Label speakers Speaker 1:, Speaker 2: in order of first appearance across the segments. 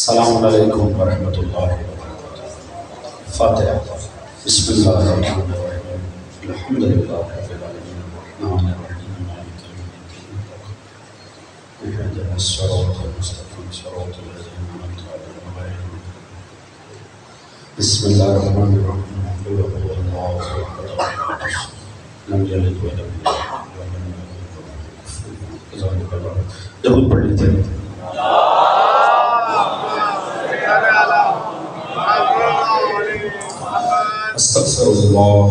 Speaker 1: السلام علیکم ورحمۃ اللہ وبرکاتہ۔ فاتحہ۔ بسم اللہ الرحمن الرحیم، الحمد للہ رب العالمین، الرحمن الرحیم، مالک یوم الدین، اهدنا الصراط المستقیم، صراط الذین انعمت علیہم غیر المغضوب علیہم۔ بسم اللہ الرحمن الرحیم، قل هو اللہ احد لم یلد ولم یولد ولم یکن له کفوا احد۔ درود پڑھ لیجیے۔ استغفر اللہ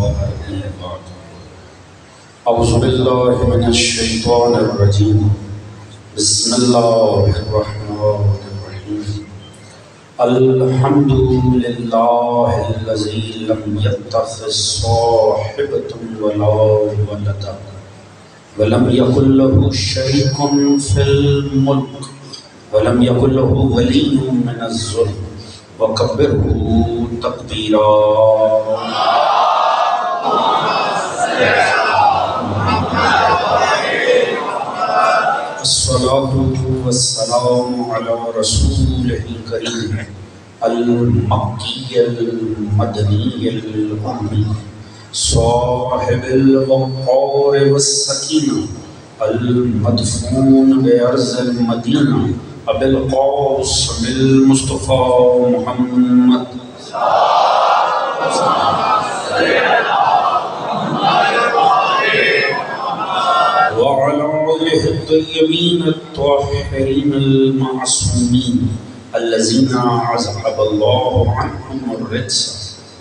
Speaker 1: اعوذ باللہ من الشیطان الرجیم، بسم اللہ الرحمن الرحیم۔ الحمد للہ الذی لم یتخذ صاحبۃ ولا ولدا ولم یکن له شریک فی الملک ولم یکن له ولی من الذل وَكَبِّرْهُ تَكْبِيرًا۔ الصلاة والسلام على رسوله الكريم المكي المدني الأمي صاحب الوقار والسكينة المدفون بأرض المدينة ابی القاسم المصطفى محمد وعلى آله الطيبين الطاهرين المعصومين الذين أذهب الله عنهم الرجس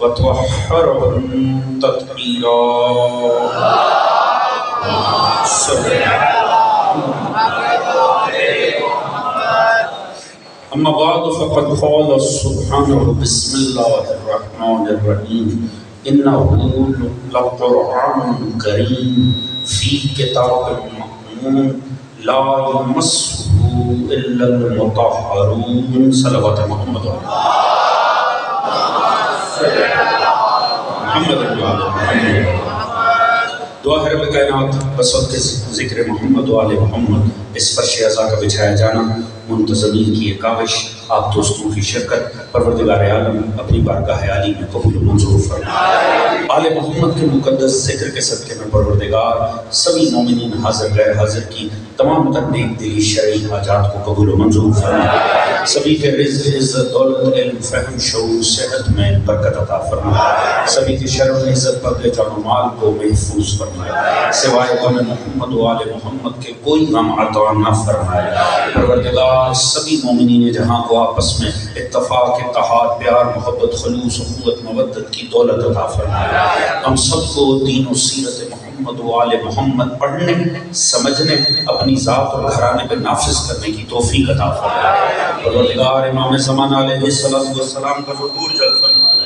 Speaker 1: وطهرهم تطهيرا۔ اما بعد فقد قال سبحانه بسم الله الرحمن الرحيم انه لقرآن كريم في كتاب مكنون لا يمسه الا المطهرون۔ صلوات محمد محمد۔ دعا ہے رب کائنات بس وقت ذکر محمد و آل محمد اس فرش عزا کا بچھایا جانا، منتظمین کی یہ کاوش، آپ دوستوں کی شرکت، پروردگار عالم اپنی بارگاہ عالی میں قبول و منظور فرمائے۔ آل محمد کے مقدس ذکر کے صدقے میں پروردگار سبھی مومنین حاضر غیر حاضر کی تمام تر نیک دلی شرعی حاجات کو قبول و منظور فرمائے۔ سبھی کے رزق، عزت، دولت، علم، فہم، شعور، صحت میں برکت عطا فرمائے۔ سبھی کی شرف، عزت، بدلے جان و مال کو محفوظ فرمائے۔ سوائے غم محمد و آل محمد کے کوئی غم عطا نہ فرمائے۔ پروردگار سبھی مومنین جہاں کو آپس میں اتفاق، اتحاد، پیار، محبت، خلوص، اخوت، مودت کی دولت عطا فرمائے۔ ہم سب کو دین و سیرت محمد و آل محمد پڑھنے، سمجھنے، اپنی ذات اور گھرانے پہ نافذ کرنے کی توفیق عطا فرمائے۔ پروردگار امام زمان علیہ السلام کا حضور جل فرمائے۔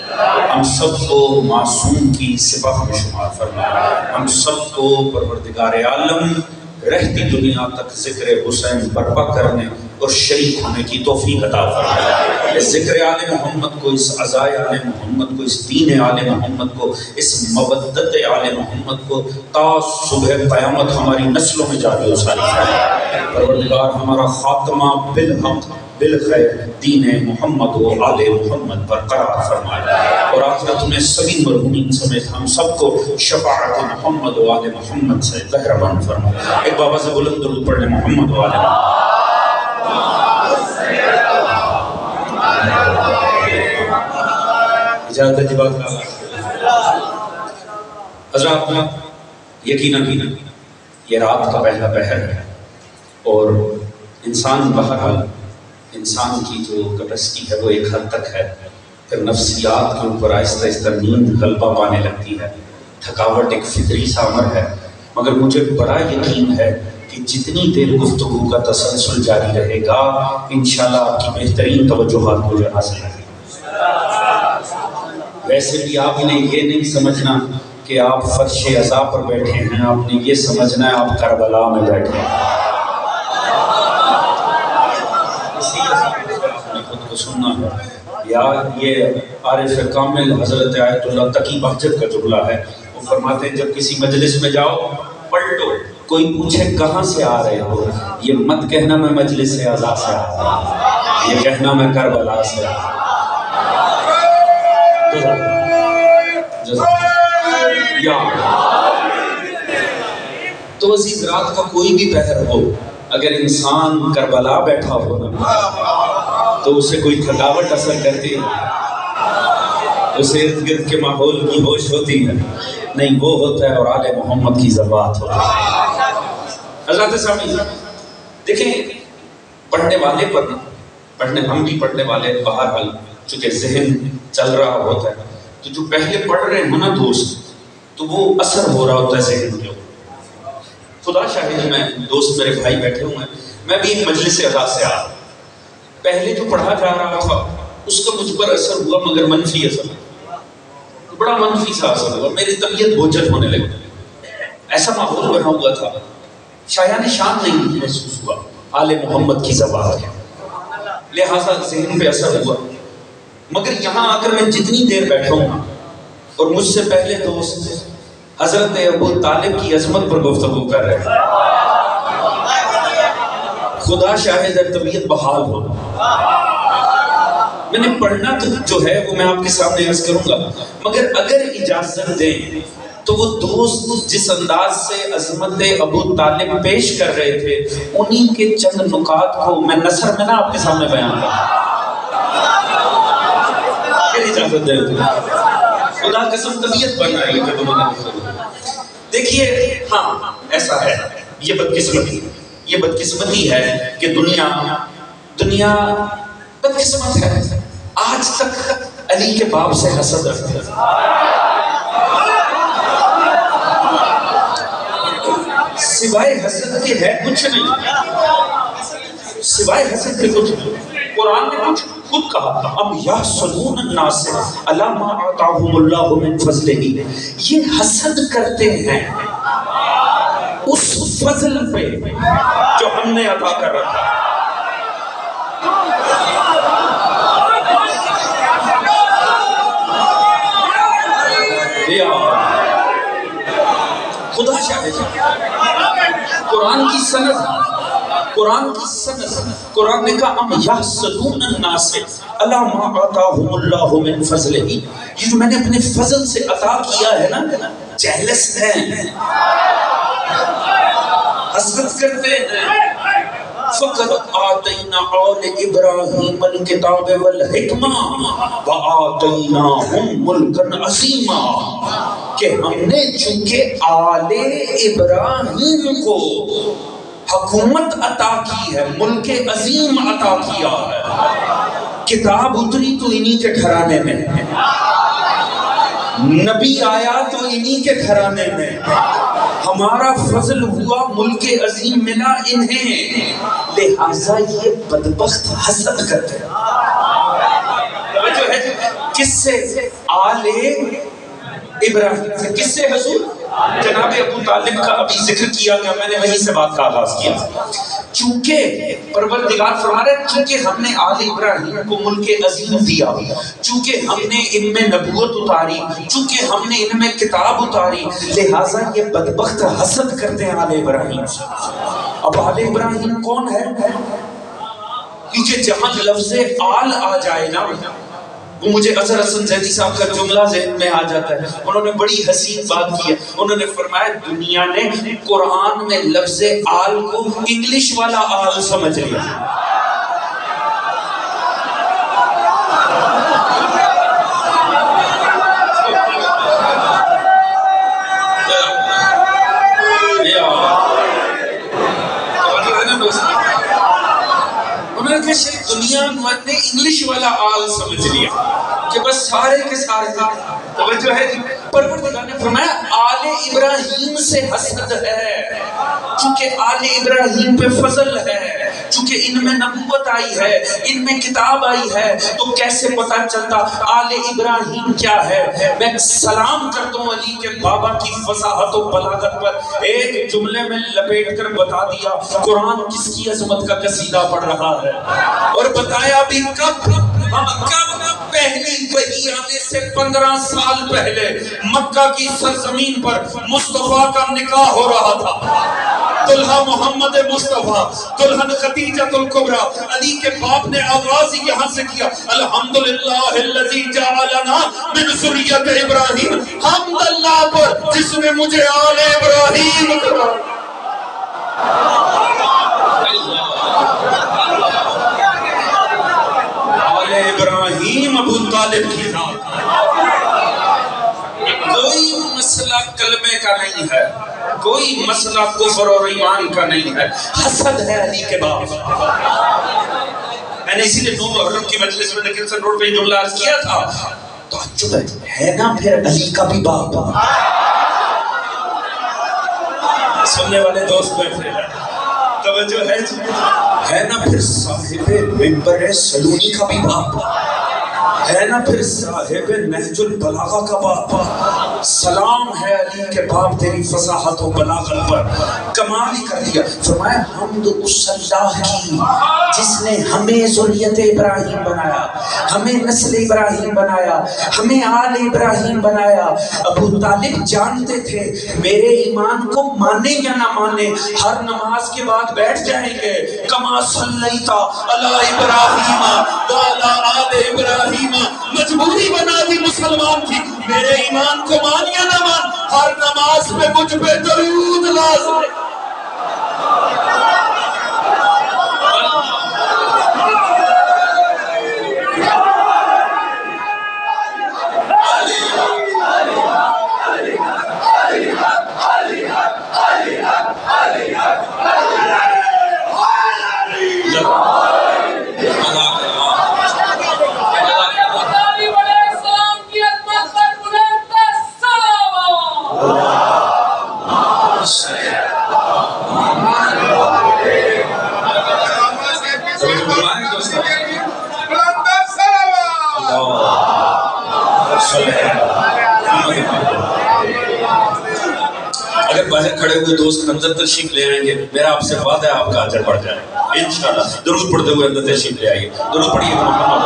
Speaker 1: ہم سب کو معصوم کی سپاہ میں شمار فرمائے۔ ہم سب کو پروردگار عالم رہتی دنیا تک ذکر حسین برپا کرنے اور شریک ہونے کی توفیق عطا فرمائے۔ اس ذکر آل محمد کو، اس عزائے آل محمد کو، اس دین آل محمد کو، اس مودت آل محمد کو تا صبح قیامت ہماری نسلوں میں جاری و ساری فرمائے۔ پروردگار ہمارا خاتمہ بالحق بالخیر دین محمد و آل محمد پر قرار فرمائے، اور آخرت میں سبھی مرحومین سمیت ہم سب کو شفاعت محمد و آل محمد سے بہربان فرمائے۔ ایک بابا سے بلند درود پڑھنے محمد و آل محمد۔ اجازت ہے جبات کا حضرات، یقیناً یہ رات کا پہلا پہر ہے، اور انسان بہرحال انسان کی جو کیپیسٹی ہے وہ ایک حد تک ہے، پھر نفسیات کے اوپر آہستہ آہستہ نیند غلبہ پانے لگتی ہے، تھکاوٹ ایک فطری سا امر ہے، مگر مجھے بڑا یقین ہے کہ جتنی دیر گفتگو کا تسلسل جاری رہے گا انشاءاللہ آپ کی بہترین توجہات مجھے حاصل رہیں۔ ویسے بھی آپ نے یہ نہیں سمجھنا کہ آپ فرش عزا پر بیٹھے ہیں، آپ نے یہ سمجھنا ہے آپ کربلا میں بیٹھے ہیں۔ خود کو سننا ہے، یا یہ عارف کامل حضرت آیت اللہ تقی بہجت کا جملہ ہے، وہ فرماتے ہیں جب کسی مجلس میں جاؤ پلٹو، کوئی پوچھے کہاں سے آ رہے ہو، یہ مت کہنا میں مجلس سے عزا سے آ رہا ہوں، یہ کہنا میں کربلا سے یا تو عزیز رات کا کوئی بھی پہر ہو، اگر انسان کربلا بیٹھا ہو نا تو اسے کوئی تھکاوٹ اثر کرتی ہے، اسے ارد گرد کے ماحول کی ہوش ہوتی ہے نہیں، وہ ہوتا ہے اور آل محمد کی ذوات ہوتا ہے۔ حضرات سامعین دیکھیں، پڑھنے والے پر نا ہم بھی پڑھنے والے بہرحال چونکہ ذہن چل رہا ہوتا ہے تو جو پہلے پڑھ رہے ہیں نا دوست، تو وہ اثر ہو رہا ہوتا ہے ذہن کے اوپر۔ خدا شاہد میں دوست میرے بھائی بیٹھے ہوئے ہیں، میں بھی ایک مجلس ادا سے آیا، پہلے جو پڑھا جا رہا تھا اس کا مجھ پر اثر ہوا، مگر منفی اثر، بڑا منفی سا اثر ہوا، میری طبیعت بوجھل ہونے لگی، ایسا ماحول بنا ہوا تھا، شایان شان نہیں محسوس ہوا آل محمد کی ذوات ہے، لہٰذا ذہن پہ اثر ہوا۔ مگر یہاں آ کر میں جتنی دیر بیٹھا ہوں اور مجھ سے پہلے دوست حضرت ابو طالب کی عظمت پر گفتگو کر رہے ہیں، خدا شاہد ہے طبیعت بحال ہو۔ میں نے پڑھنا تو جو ہے وہ میں آپ کے سامنے عرض کروں گا، مگر اگر اجازت دیں تو وہ دوست جس انداز سے عظمت ابو طالب پیش کر رہے تھے انہی کے چند نکات کو میں نثر میں نہ آپ کے سامنے بیان کروں۔ پھر اجازت دیں تو خدا قسم طبیعت بن رہی ہے کہ دیکھیے، ہاں ایسا ہے، یہ بدقسمتی ہے کہ دنیا بدقسمت ہے، آج تک علی کے باپ سے حسد رکھتے ہیں، سوائے حسد کے ہے کچھ نہیں، سوائے حسد کے کچھ نہیں۔ قرآن نے کچھ خود کہا، اب یحسدون الناس علی ما آتاہم اللہ من فضلہ، یہ حسد کرتے ہیں اس فضل پہ جو ہم نے عطا کر رکھا۔ خدا شاہد قرآن کی سند، قرآن نے کہا ام یحسدون الناس علی ما آتاہم اللہ من فضلہ، یہ جو میں نے اپنے فضل سے عطا کیا ہے نا، جیلس ہیں، حسد کرتے ہیں۔ فقد آتینا آل ابراہیم الکتاب والحکمہ وآتیناہم ملکا عظیما، کہ ہم نے چونکہ آل ابراہیم کو حکومت عطا کی ہے، ملک عظیم عطا کیا ہے، کتاب اتری تو انہی کے گھرانے میں، نبی آیا تو انہی کے گھرانے میں، ہمارا فضل ہوا، ملک عظیم ملا انہیں، لہٰذا یہ بدبخت حسد کرتے ہیں۔ توجہ ہے کس سے؟ آل ابراہیم سے۔ کس سے حضور؟ جناب ابو طالب کا ابھی ذکر کیا گیا، میں نے وہیں سے بات کا آغاز کیا۔ چونکہ پروردگار فرما رہے ہیں چونکہ ہم نے آل ابراہیم کو ملک عظیم دیا، چونکہ ہم نے ان میں نبوت اتاری، چونکہ ہم نے ان میں کتاب اتاری، لہٰذا یہ بدبخت حسد کرتے ہیں آل ابراہیم سے۔ اب آل ابراہیم کون ہے؟ کیونکہ جہاں لفظ آل آ جائے نا، وہ مجھے اظہر حسن زیدی صاحب کا جملہ ذہن میں آ جاتا ہے، انہوں نے بڑی حسین بات کی ہے، انہوں نے فرمایا دنیا نے قرآن میں لفظ آل کو انگلش والا آل سمجھ لیا۔ دنیا نے انگلش والا آل سمجھ لیا کہ بس سارے کے سارے، توجہ ہے جی۔ پروردگار نے فرمایا آل ابراہیم سے حسد ہے، چونکہ آل ابراہیم پہ فضل ہے، چونکہ ان میں نبوت آئی ہے، ان میں کتاب آئی ہے، تو کیسے پتہ چلتا آل ابراہیم کیا ہے؟ میں سلام کرتا ہوں علی کے بابا کی فصاحت و بلاغت پر، ایک جملے میں لپیٹ کر بتا دیا قرآن کس کی عظمت کا قصیدہ پڑھ رہا ہے، اور بتایا بھی کب پہلی وحی آنے سے 15 سال پہلے مکہ کی سرزمین پر مصطفیٰ کا نکاح ہو رہا تھا۔ دلہا محمد مصطفیٰ، دلہن خدیجۃ الکبریٰ، علی کے باپ نے آغاز یہاں سے کیا، الحمدللہ الذی جعلنا من ذریت ابراہیم، حمد اللہ پر جس نے مجھے آل ابراہیم کرا۔ آل ابراہیم ابو طالب کی ذات۔ کوئی مسئلہ کلمے کا نہیں ہے، کوئی مسئلہ کفر اور ایمان کا نہیں ہے، حسد ہے علی کے باپ۔ میں نے اسی لئے 9 محرم کی مجلس میں نکلسن روڈ پہ جملہ عرض کیا تھا، تعجب ہے نا پھر علی کا بھی باپ۔ سننے والے دوست بیٹھے ہیں، توجہ ہے نا پھر صاحب منبر سلونی کا بھی باپ، ہے نا پھر صاحب نہج البلاغہ کا باپ۔ سلام ہے علی کے باپ تیری فصاحت و بلاغت پر، کمال ہی کر دیا۔ فرمایا حمد اس اللہ کی جس نے ہمیں ذریت ابراہیم بنایا، ہمیں نسل ابراہیم بنایا، ہمیں آل ابراہیم بنایا۔ ابو طالب جانتے تھے میرے ایمان کو مانے یا نہ مانے، ہر نماز کے بعد بیٹھ جائیں گے، کما صلیت علی ابراہیم وعلی آل ابراہیم۔ مجبوری بنا دی مسلمان کی، میرے ایمان کو مان یا نہ مان، ہر نماز پہ مجھ پہ درود لازم ہے۔ اگر باہر کھڑے ہوئے دوست اندر تشریف لے آئیں گے، میرا آپ سے وعدہ ہے آپ کا اجر بڑھ جائے انشاءاللہ۔ درود پڑھتے ہوئے اندر تشریف لے آئیے، درود پڑھیے محمد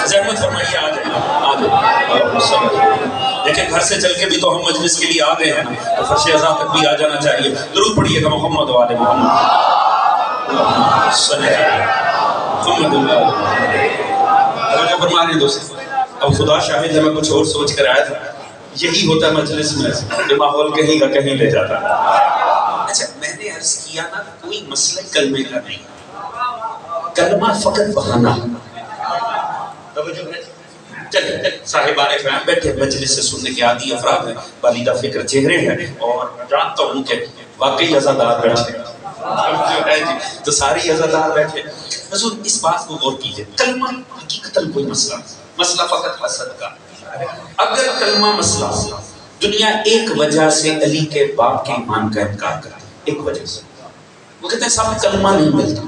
Speaker 1: زحمت فرمائیے، آ جائیں۔ لیکن گھر سے چل کے بھی تو ہم مجلس کے لیے آ گئے ہیں، تو فرش ازاں تک بھی آ جانا چاہیے۔ درود پڑھیے گا محمد والے محمد صلی اللہ علیہ وسلم۔ دوست اب خدا شاہد ہے، میں کچھ اور سوچ کر آیا تھا، یہی ہوتا ہے مجلس میں کہ ماحول کہیں کا کہیں لے جاتا ہے۔ اچھا میں نے عرض کیا نا، کوئی مسئلہ کلمے کا نہیں، کلمہ فقط بہانہ۔ چلے صاحبان کرام بیٹھے، مجلس سے سننے کے عادی افراد ہیں، بالیدہ فکر چہرے ہیں، اور جانتا ہوں کہ واقعی عزادار بیٹھے تو ساری عزادار بیٹھے۔ حضور اس بات کو غور کیجئے، کلمہ حقیقتاً کوئی مسئلہ فقط حسد کا۔ اگر کلمہ مسئلہ دنیا ایک وجہ سے علی کے باپ کے ایمان کا انکار کرتی، ایک وجہ سے وہ کہتے ہیں صاحب کلمہ نہیں ملتا۔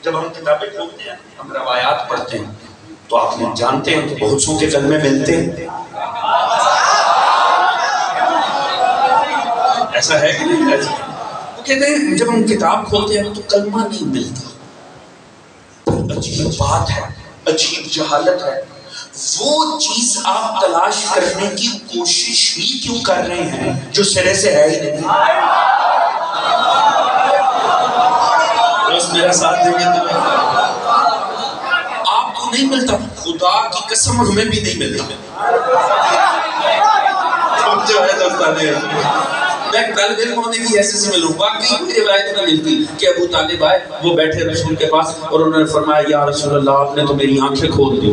Speaker 1: جب ہم کتابیں کھولتے ہیں، ہم روایات پڑھتے ہیں، تو آپ نے جانتے ہیں کہ بہت سو کے کلمے ملتے ہیں، ایسا ہے کہ نہیں؟ وہ کہتے ہیں جب ہم کتاب کھولتے ہیں تو کلمہ نہیں ملتا۔ عجیب بات ہے، عجیب جہالت ہے، وہ چیز آپ تلاش کرنے کی کوشش ہی کیوں کر رہے ہیں جو سرے سے ہے ہی نہیں؟ دوست میرا ساتھ دیں گے تو آپ کو نہیں ملتا، خدا کی قسم ہمیں بھی نہیں ملتا۔ جو ہے دوستانے میں طالب علم ہونے کی ایسے سے ملوں، واقعی کوئی روایت نہ ملتی کہ ابو طالب آئے، وہ بیٹھے رسول کے پاس اور انہوں نے فرمایا یا رسول اللہ آپ نے تو میری آنکھیں کھول دی۔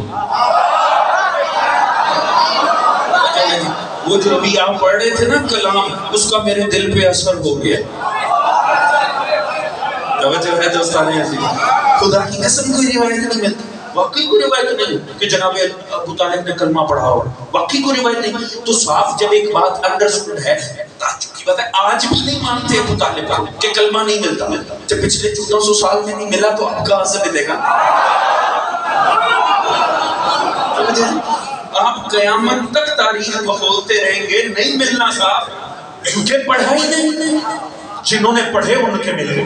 Speaker 1: وہ جو ابھی آپ پڑھ رہے تھے نا کلام، اس کا میرے دل پہ اثر ہو گیا۔ توجہ ہے دوستانے عزیز، خدا کی قسم کوئی روایت نہیں ملتی، واقعی کوئی روایت نہیں کہ جناب ابو طالب نے کلمہ پڑھا ہو، واقعی کوئی روایت نہیں۔ تو صاف جب ایک بات انڈرسٹوڈ ہے، تعجب کی بات ہے آج بھی نہیں مانتے ابو طالب کہ کلمہ نہیں ملتا، جب پچھلے 1400 سال میں نہیں ملا تو اب کہاں سے ملے گا؟ آپ قیامت تک تاریخ بولتے رہیں گے نہیں ملنا صاحب، کیونکہ پڑھا ہی نہیں، جنہوں نے پڑھے ان کے ملے۔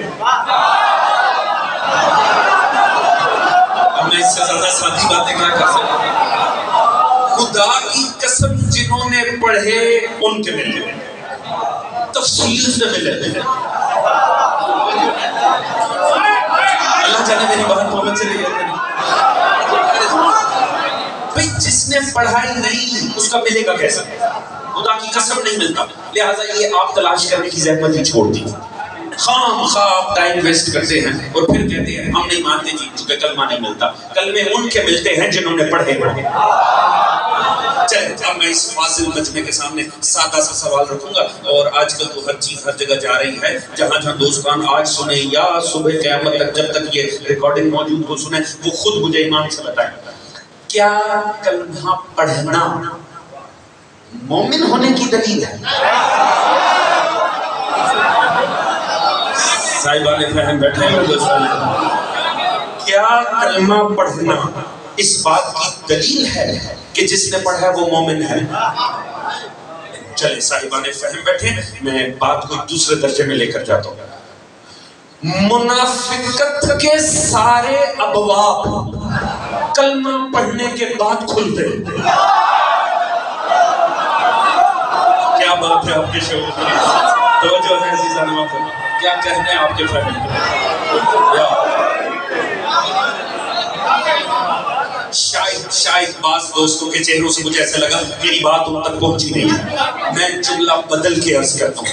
Speaker 1: اب میں اس سے زیادہ سادھی باتیں کیا کر سکتا؟ خدا کی قسم جنہوں نے پڑھے ان کے ملے۔ تفصیل سے ملے. اللہ جانے میری بات پہنچ رہی ہے. بھئی جس نے پڑھائی نہیں اس کا ملے گا کیسے؟ خدا کی قسم نہیں ملتا. لہٰذا یہ آپ تلاش کرنے کی زحمت ہی چھوڑ دی. خام خواب ٹائم ویسٹ کرتے ہیں اور پھر کہتے ہیں ہم نہیں مانتے جی چونکہ کلمہ نہیں ملتا. کلمے ان کے ملتے ہیں جنہوں نے پڑھے. چلیں اب میں اس فاضل مجمع کے سامنے سادہ سا سوال رکھوں گا. اور آج کل تو ہر چیز ہر جگہ جا رہی ہے. جہاں جہاں دوستان آج سنیں یا صبح قیامت تک جب تک یہ ریکارڈنگ موجود ہو سنیں وہ خود مجھے ایمان سے بتائیں کیا کلمہ پڑھنا مومن ہونے کی دلیل ہے؟ صاحبان فہم بیٹھے ہیں دوستان. کیا کلمہ پڑھنا اس بات کی دلیل ہے کہ جس نے پڑھا ہے وہ مومن ہے؟ چلے صاحبان فہم بیٹھے میں بات کو دوسرے درجے میں لے کر جاتا ہوں. منافقت کے سارے ابواب کلمہ پڑھنے کے بعد کھلتے ہیں. کیا بات ہے آپ کے شعور کی توجہ ہے عزیزان محترم. کیا کہنے ہیں آپ کے فہم؟ شاید بعض دوستوں کے چہروں سے مجھے ایسا لگا میری بات ان تک پہنچی نہیں ہے. میں جملہ بدل کے عرض کرتا ہوں.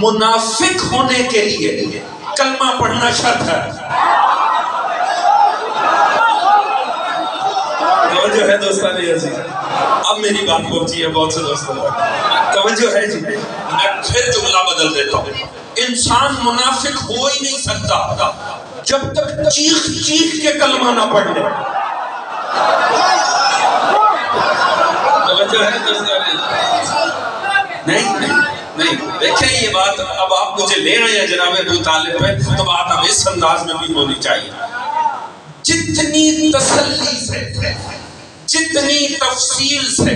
Speaker 1: منافق ہونے کے لیے کلمہ پڑھنا شرط ہے. توجہ ہے دوستان عزیز. اب میری بات پہنچی ہے بہت سے دوستوں تک. توجہ ہے جی. میں پھر جملہ بدل دیتا ہوں. انسان منافق ہو ہی نہیں سکتا جب تک چیخ چیخ کے کلمہ نہ پڑھ لے. توجہ ہے دوستان. نہیں دیکھیں یہ بات اب آپ مجھے لے رہے ہیں جناب ابو طالب پہ تو بات اب اس انداز میں بھی ہونی چاہیے. جتنی تسلی سے جتنی تفصیل سے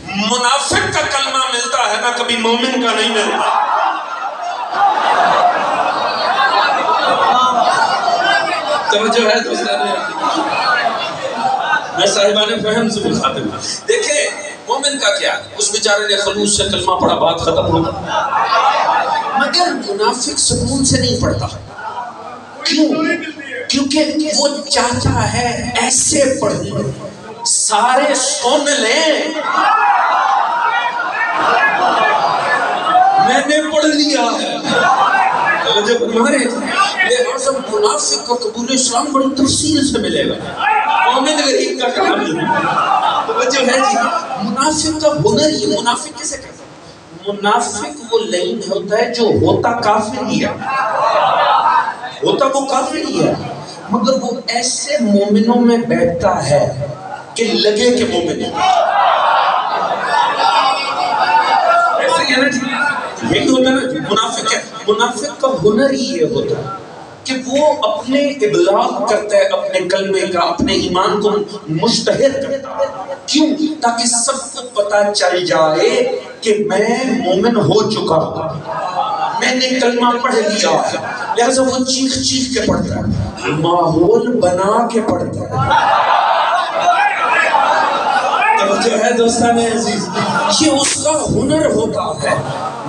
Speaker 1: منافق کا کلمہ ملتا ہے نا کبھی مومن کا نہیں ملتا. توجہ ہے دوستان. میں صاحبان فہم سے مخاطب ہوں. دیکھیں مومن کا کیا ہے اس بیچارے نے خلوص سے کلمہ پڑھا بات ختم ہو مگر منافق سکون سے نہیں پڑھتا. کیوں؟ کیونکہ وہ چاہتا ہے ایسے پڑھنے سارے سن لیں میں نے پڑھ لیا ہے. جب ہمارے لہذا منافق کو قبول اسلام بڑی تفصیل سے ملے گا. مومن غریب کا کام نہیں. توجہ ہے جی. منافق کا ہنر ہی منافق کیسے کہتے ہیں؟ منافق وہ لین ہوتا ہے جو ہوتا کافر ہی ہے. ہوتا وہ کافر ہی ہے مگر وہ ایسے مومنوں میں بیٹھتا ہے کہ لگے کہ مومن ہے. ایسے ہی ہے نا جی. یہی ہوتا ہے نا منافق ہے. منافق کا ہنر ہی یہ ہوتا ہے کہ وہ اپنے ابلاغ کرتا ہے اپنے کلمے کا اپنے ایمان کو مشتہر کرتا ہے. کیوں؟ تاکہ سب کو پتا چل جائے کہ میں مومن ہو چکا ہوں میں نے کلمہ پڑھ لیا ہے. لہذا وہ چیخ چیخ کے پڑھتا ہے ماحول بنا کے پڑھتا ہے. توجہ ہے دوستان عزیز. یہ اس کا ہنر ہوتا ہے.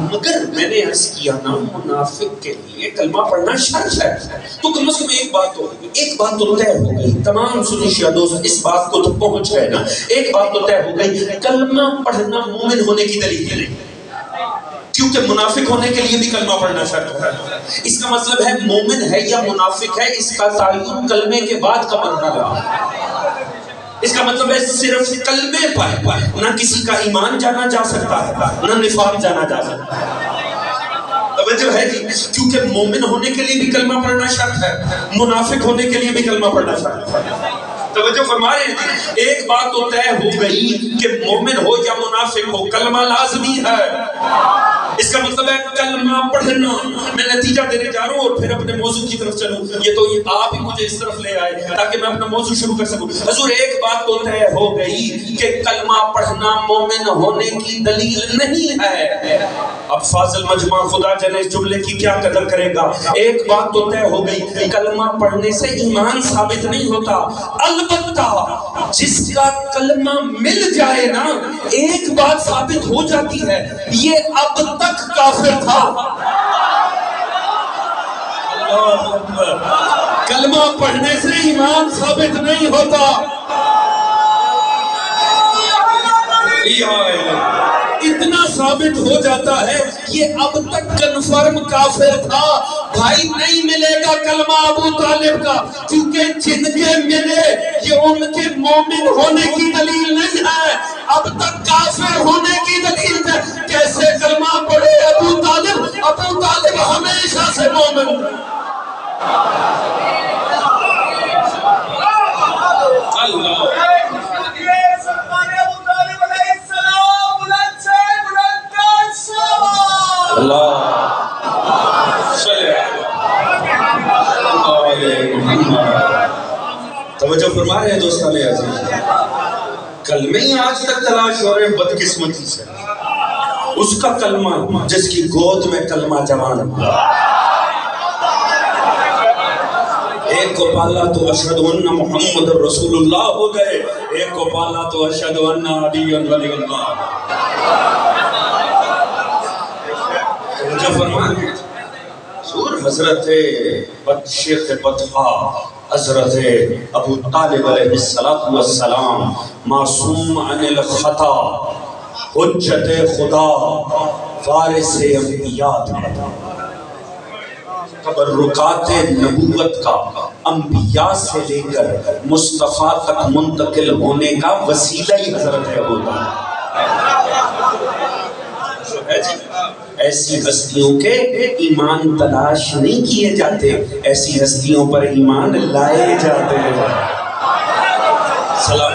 Speaker 1: مگر میں نے عرض کیا نا منافق کے لیے کلمہ پڑھنا شرط ہے. تو کم از کم ایک بات تو طے ہو گئی. تمام سنی شیعہ دوست اس بات کو تو پہنچ گئے نا. ایک بات تو طے ہو گئی کلمہ پڑھنا مومن ہونے کی دلیل نہیں کیونکہ منافق ہونے کے لیے بھی کلمہ پڑھنا شرط ہے. اس کا مطلب ہے مومن ہے یا منافق ہے اس کا تعین کلمے کے بعد کا مرحلہ. اس کا مطلب ہے صرف کلمے پر نہ کسی کا ایمان جانا جا سکتا ہے نہ نفاق جانا جا سکتا ہے. توجہ ہے جی. کیونکہ مومن ہونے کے لیے بھی کلمہ پڑھنا شرط ہے منافق ہونے کے لیے بھی کلمہ پڑھنا شرط ہے. توجہ فرما رہے ہیں. ایک بات تو طے ہو گئی کہ مومن ہو یا منافق ہو کلمہ لازمی ہے. اس کا مطلب ہے کلمہ پڑھنا. میں نتیجہ دینے جا رہا ہوں اور پھر اپنے موضوع کی طرف چلوں. یہ آپ ہی مجھے اس طرف لے آئے تاکہ میں اپنا موضوع شروع کر سکوں. حضور ایک بات تو طے ہو گئی کہ کلمہ پڑھنا مومن ہونے کی دلیل نہیں ہے. اب فاضل مجمع خدا جانے اس جملے کی کیا قدر کرے گا. ایک بات تو طے ہو گئی کلمہ پڑھنے سے ایمان ثابت نہیں ہوتا. البتہ جس کا کلمہ مل جائے نا ایک بات ثابت ہو جاتی ہے، یہ اب تک کافر تھا۔ کلمہ پڑھنے سے ایمان ثابت نہیں ہوتا، اتنا ثابت ہو جاتا ہے یہ اب تک کنفرم کافر تھا۔ بھائی نہیں ملے گا کلمہ ابو طالب کا، کیونکہ جن کے ملے یہ ان کے مومن ہونے کی دلیل نہیں ہے، اب تک کافر ہونے کی دلیل ہے۔ کیسے کلمہ پڑھے ابو طالب؟ ابو طالب ہمیشہ سے مومن۔ توجہ فرما رہے ہیں دوستان عزیز، کلمے ہی آج تک تلاش ہو رہے ہیں بدقسمتی سے۔ اس کا کلمہ جس کی گود میں کلمہ جوان ہوا، ایک کو پالا تو اشہد ان محمد رسول اللہ ہو گئے، ایک کو پالا تو اشہد ان علی ولی اللہ۔ توجہ فرما رہے ہیں حضرت شیخ بطحا حضرت ابو طالب علیہ السلام معصوم عن الخطا، حجت خدا، وارث انبیاء، تبرکات نبوت کا انبیاء سے لے کر مصطفیٰ تک منتقل ہونے کا وسیلہ ہی حضرت ابو طالب۔ ایسی ہستیوں کے ایمان تلاش نہیں کیے جاتے، ایسی ہستیوں پر ایمان لائے جاتے ہیں۔ سلام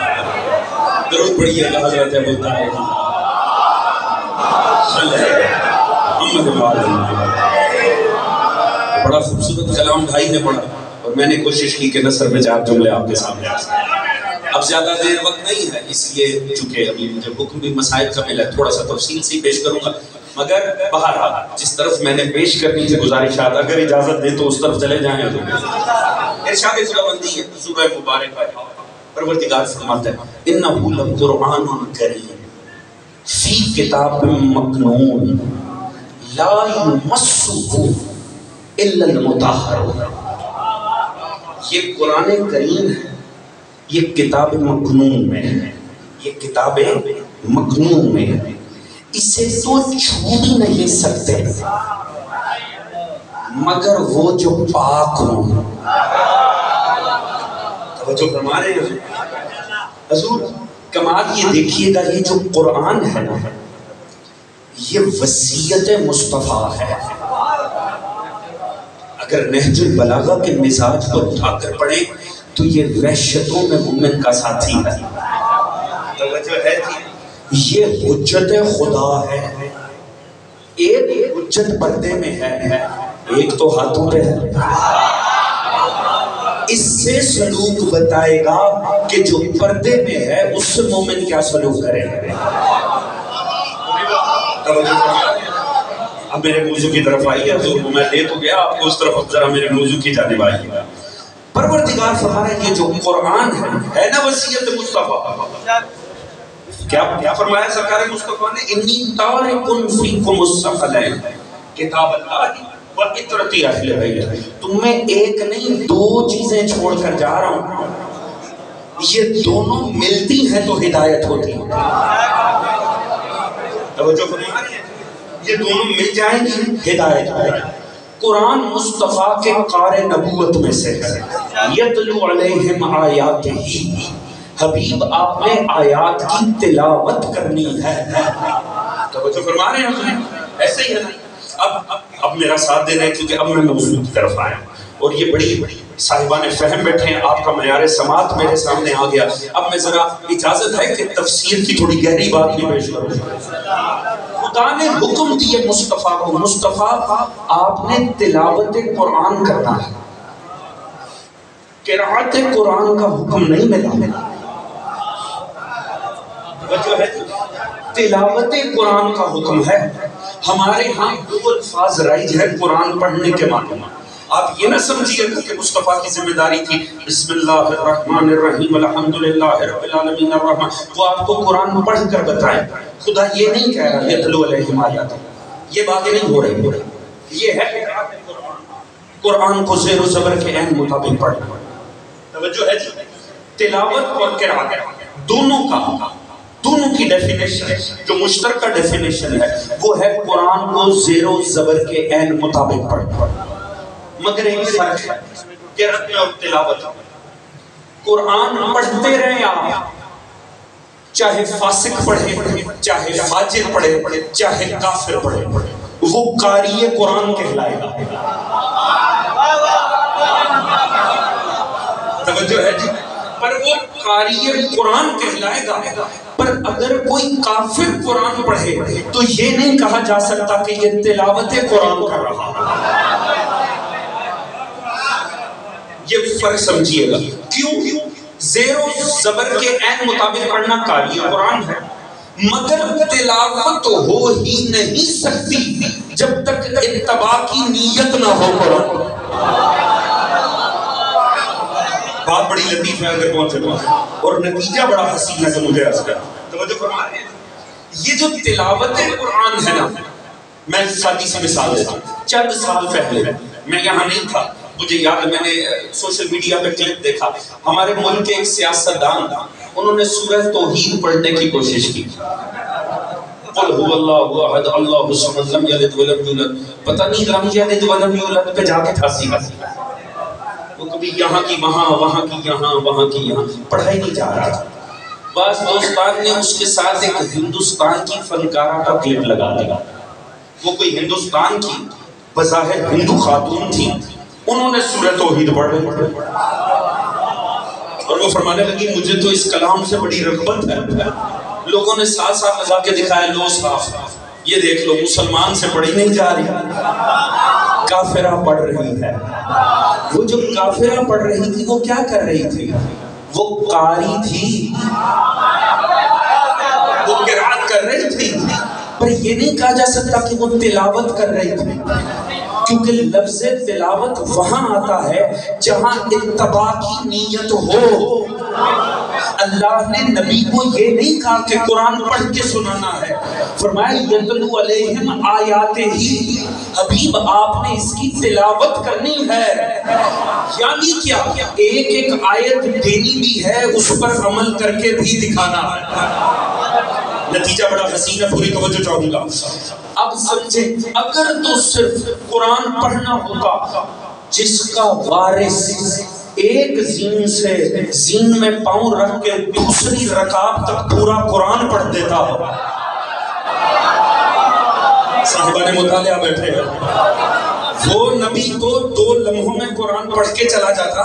Speaker 1: درود پڑھیے گا حضرت ابو طالب بڑا خوبصورت کلام بھائی نے پڑھا، اور میں نے کوشش کی کہ نثر میں 4 جملے آپ کے سامنے آ سکیں۔ اب زیادہ دیر وقت نہیں ہے، اس لیے چونکہ ابھی مجھے حکم بھی مسائل کا ملا ہے، تھوڑا سا تفصیل سے پیش کروں گا، مگر بہرحال جس طرف میں نے پیش کرنی تھی گزارشات اگر اجازت دے تو اس طرف چلے جائیں۔ ارشاد خداوندی ہے سورہ مبارکہ، پروردگار فرماتا ہے انہ لقرآن کریم فی کتاب مکنون لا یمسہ الا المطہرون۔ یہ قرآن کریم ہے، یہ کتاب مکنون میں ہے، یہ کتاب مکنون میں ہے، اسے تو چھو بھی نہیں سکتے مگر وہ جو پاک ہوں۔ توجہ فرما رہے ہیں حضور، کمال یہ دیکھیے گا، یہ جو قرآن ہے نا یہ وصیت مصطفیٰ ہے۔ اگر نہج البلاغہ کے مزاج پر اٹھا کر پڑھیں تو یہ وحشتوں میں مومن کا ساتھی ہے۔ توجہ ہے جی، یہ حجت خدا ہے، ایک حجت پردے میں ہے، ایک تو ہاتھوں پہ ہے۔ اس سے سلوک بتائے گا کہ جو پردے میں ہے اس سے مومن کیا سلوک کرے۔ اب میرے موضوع کی طرف آئیے، حضور کو میں لے تو گیا آپ کو اس طرف، اب ذرا میرے موضوع کی جانب آئیے۔ پروردگار فرما رہے ہیں یہ جو قرآن ہے نا وصیت مصطفیٰ، کیا فرمایا سرکار مصطفیٰ نے؟ انی تارکن فیکم الثقلین، کتاب اللہ و اطرت اہل بیت، تم میں ایک نہیں 2 چیزیں چھوڑ کر جا رہا ہوں، یہ دونوں ملتی ہیں تو ہدایت ہوتی ہے۔ توجہ فرما رہے ہیں، یہ دونوں مل جائیں گی ہدایت ہوتی ہے۔ قرآن مصطفیٰ کے قار نبوت میں سے ہے، یتلو علیہم آیاتہ، حبیب آپ نے آیات کی تلاوت کرنی ہے۔ توجہ فرما رہے ہیں، ایسے ہی ہے نا۔ اب میرا ساتھ دے رہے ہیں کیونکہ اب میں موضوع کی طرف آیا ہوں، اور یہ بڑی صاحبان فہم بیٹھے ہیں، آپ کا معیار سماعت میرے سامنے آ گیا۔ اب میں ذرا اجازت ہے کہ تفسیر کی تھوڑی گہری بات بھی پیش کروں۔ خدا نے حکم دیے مصطفیٰ کو، مصطفیٰ آپ نے تلاوت قرآن کرنا ہے، قرأت قرآن کا حکم نہیں ملا۔ وجہ ہے تلاوت قرآن کا حکم ہے۔ ہمارے ہاں 2 الفاظ رائج ہے قرآن پڑھنے کے معنی میں، آپ یہ نہ سمجھیے گا کہ مصطفیٰ کی ذمہ داری تھی بسم اللہ الرحمن الرحیم الحمدللہ رب العالمین الرحمن، وہ آپ کو قرآن پڑھ کر بتائیں. خدا یہ نہیں کہہ رہا یتلو علیہم آیات، یہ باتیں نہیں ہو رہی. یہ ہے قرآن کو زیر و زبر کے عین مطابق پڑھنا. توجہ ہے جی. تلاوت اور قرات دونوں کی ڈیفینیشن جو مشترکہ ڈیفینیشن ہے وہ ہے قرآن کو زیر و زبر کے عین مطابق پڑھنا. مگر ایک فرق ہے قرات اور تلاوت. قرآن پڑھتے رہیں آپ، چاہے فاسق پڑھے، چاہے فاجر پڑھے، چاہے کافر پڑھے، وہ قاری قرآن کہلائے گا. توجہ ہے جی. پر وہ قاری قرآن کہلائے گا. پر اگر کوئی کافر قرآن پڑھے تو یہ نہیں کہا جا سکتا کہ یہ تلاوت قرآن کر رہا. یہ فرق سمجھیے گا. کیوں؟ زیر و زبر کے عین مطابق پڑھنا قاری قرآن ہے، مگر تلاوت ہو ہی نہیں سکتی جب تک اتباع کی نیت نہ ہو قرآن. بات بڑی لطیف ہے اگر پہنچے تو، اور نتیجہ بڑا حسین ہے کہ مجھے عرض کر. توجہ فرمائیں. یہ جو تلاوت قرآن ہے نا، میں سادی سی مثال دیتا ہوں. چند سال پہلے میں یہاں نہیں تھا، مجھے یاد ہے میں نے سوشل میڈیا پہ کلپ دیکھا. ہمارے ملک کے ایک سیاستدان انہوں نے سورہ توحید پڑھنے کی کوشش کی. قل هو اللہ احد اللہ الصمد لم یلد ولم یولد. پتہ نہیں لم یلد ولم یولد پہ جا کے پھانسی کا. وہ کبھی یہاں کی وہاں، وہاں کی یہاں، وہاں کی یہاں پڑھائی نہیں جا رہا. بعض دوستان نے اس کے ساتھ ایک ہندوستان کی فنکارہ کا کلپ لگا دیا. وہ کوئی ہندوستان کی بظاہر ہندو خاتون تھی، انہوں نے سورہ توحید پڑھ لی اور وہ فرمانے لگی مجھے تو اس کلام سے بڑی رغبت ہے. لوگوں نے ساتھ ساتھ لگا کے دکھایا، لو صاف یہ دیکھ لو، مسلمان سے پڑھی نہیں جا رہی، کافرہ پڑھ رہی ہے. وہ جو کافرہ پڑھ رہی تھی وہ کیا کر رہی تھی؟ وہ قاری تھی، وہ قرات کر رہی تھی. پر یہ نہیں کہا جا سکتا کہ وہ تلاوت کر رہی تھی، کیونکہ لفظ تلاوت وہاں آتا ہے جہاں اتباع کی نیت ہو. اللہ نے نبی کو یہ نہیں کہا کہ قرآن پڑھ کے سنانا ہے، فرمایا یتلو علیہم آیات ہی، حبیب آپ نے اس کی تلاوت کرنی ہے. یعنی کیا؟ ایک ایک آیت دینی بھی ہے، اس پر عمل کر کے بھی دکھانا ہے. نتیجہ بڑا حسین ہے، پوری توجہ چاہوں گا. اب سمجھیں، اگر تو صرف قرآن پڑھنا ہوتا، جس کا وارث ایک زین سے زین میں پاؤں رکھ کے دوسری رکعت تک پورا قرآن پڑھ دیتا ہو. صاحبان مطالعہ بیٹھے ہیں، وہ نبی تو 2 لمحوں میں قرآن پڑھ کے چلا جاتا،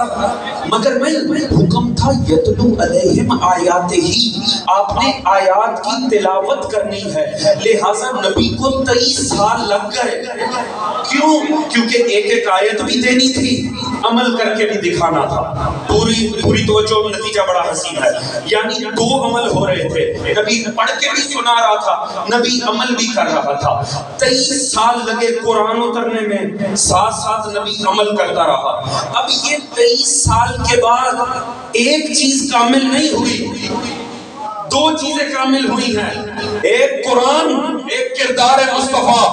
Speaker 1: مگر نہیں، حکم تھا یتلو علیہم آیات ہی، آپ نے آیات کی تلاوت کرنی ہے. لہٰذا نبی کو 23 سال لگ گئے. کیوں؟ کیونکہ ایک ایک آیت بھی دینی تھی، عمل کر کے بھی دکھانا تھا. پوری توجہ. نتیجہ بڑا حسین ہے. یعنی 2 عمل ہو رہے تھے، نبی پڑھ کے بھی سنا رہا تھا، نبی عمل بھی کر رہا تھا. 23 سال لگے قرآن اترنے میں، ساتھ ساتھ نبی عمل کرتا رہا. اب یہ 23 سال کے بعد ایک چیز کامل نہیں ہوئی، 2 چیزیں کامل ہوئی ہیں، ایک قرآن، ایک کردار مصطفیٰ.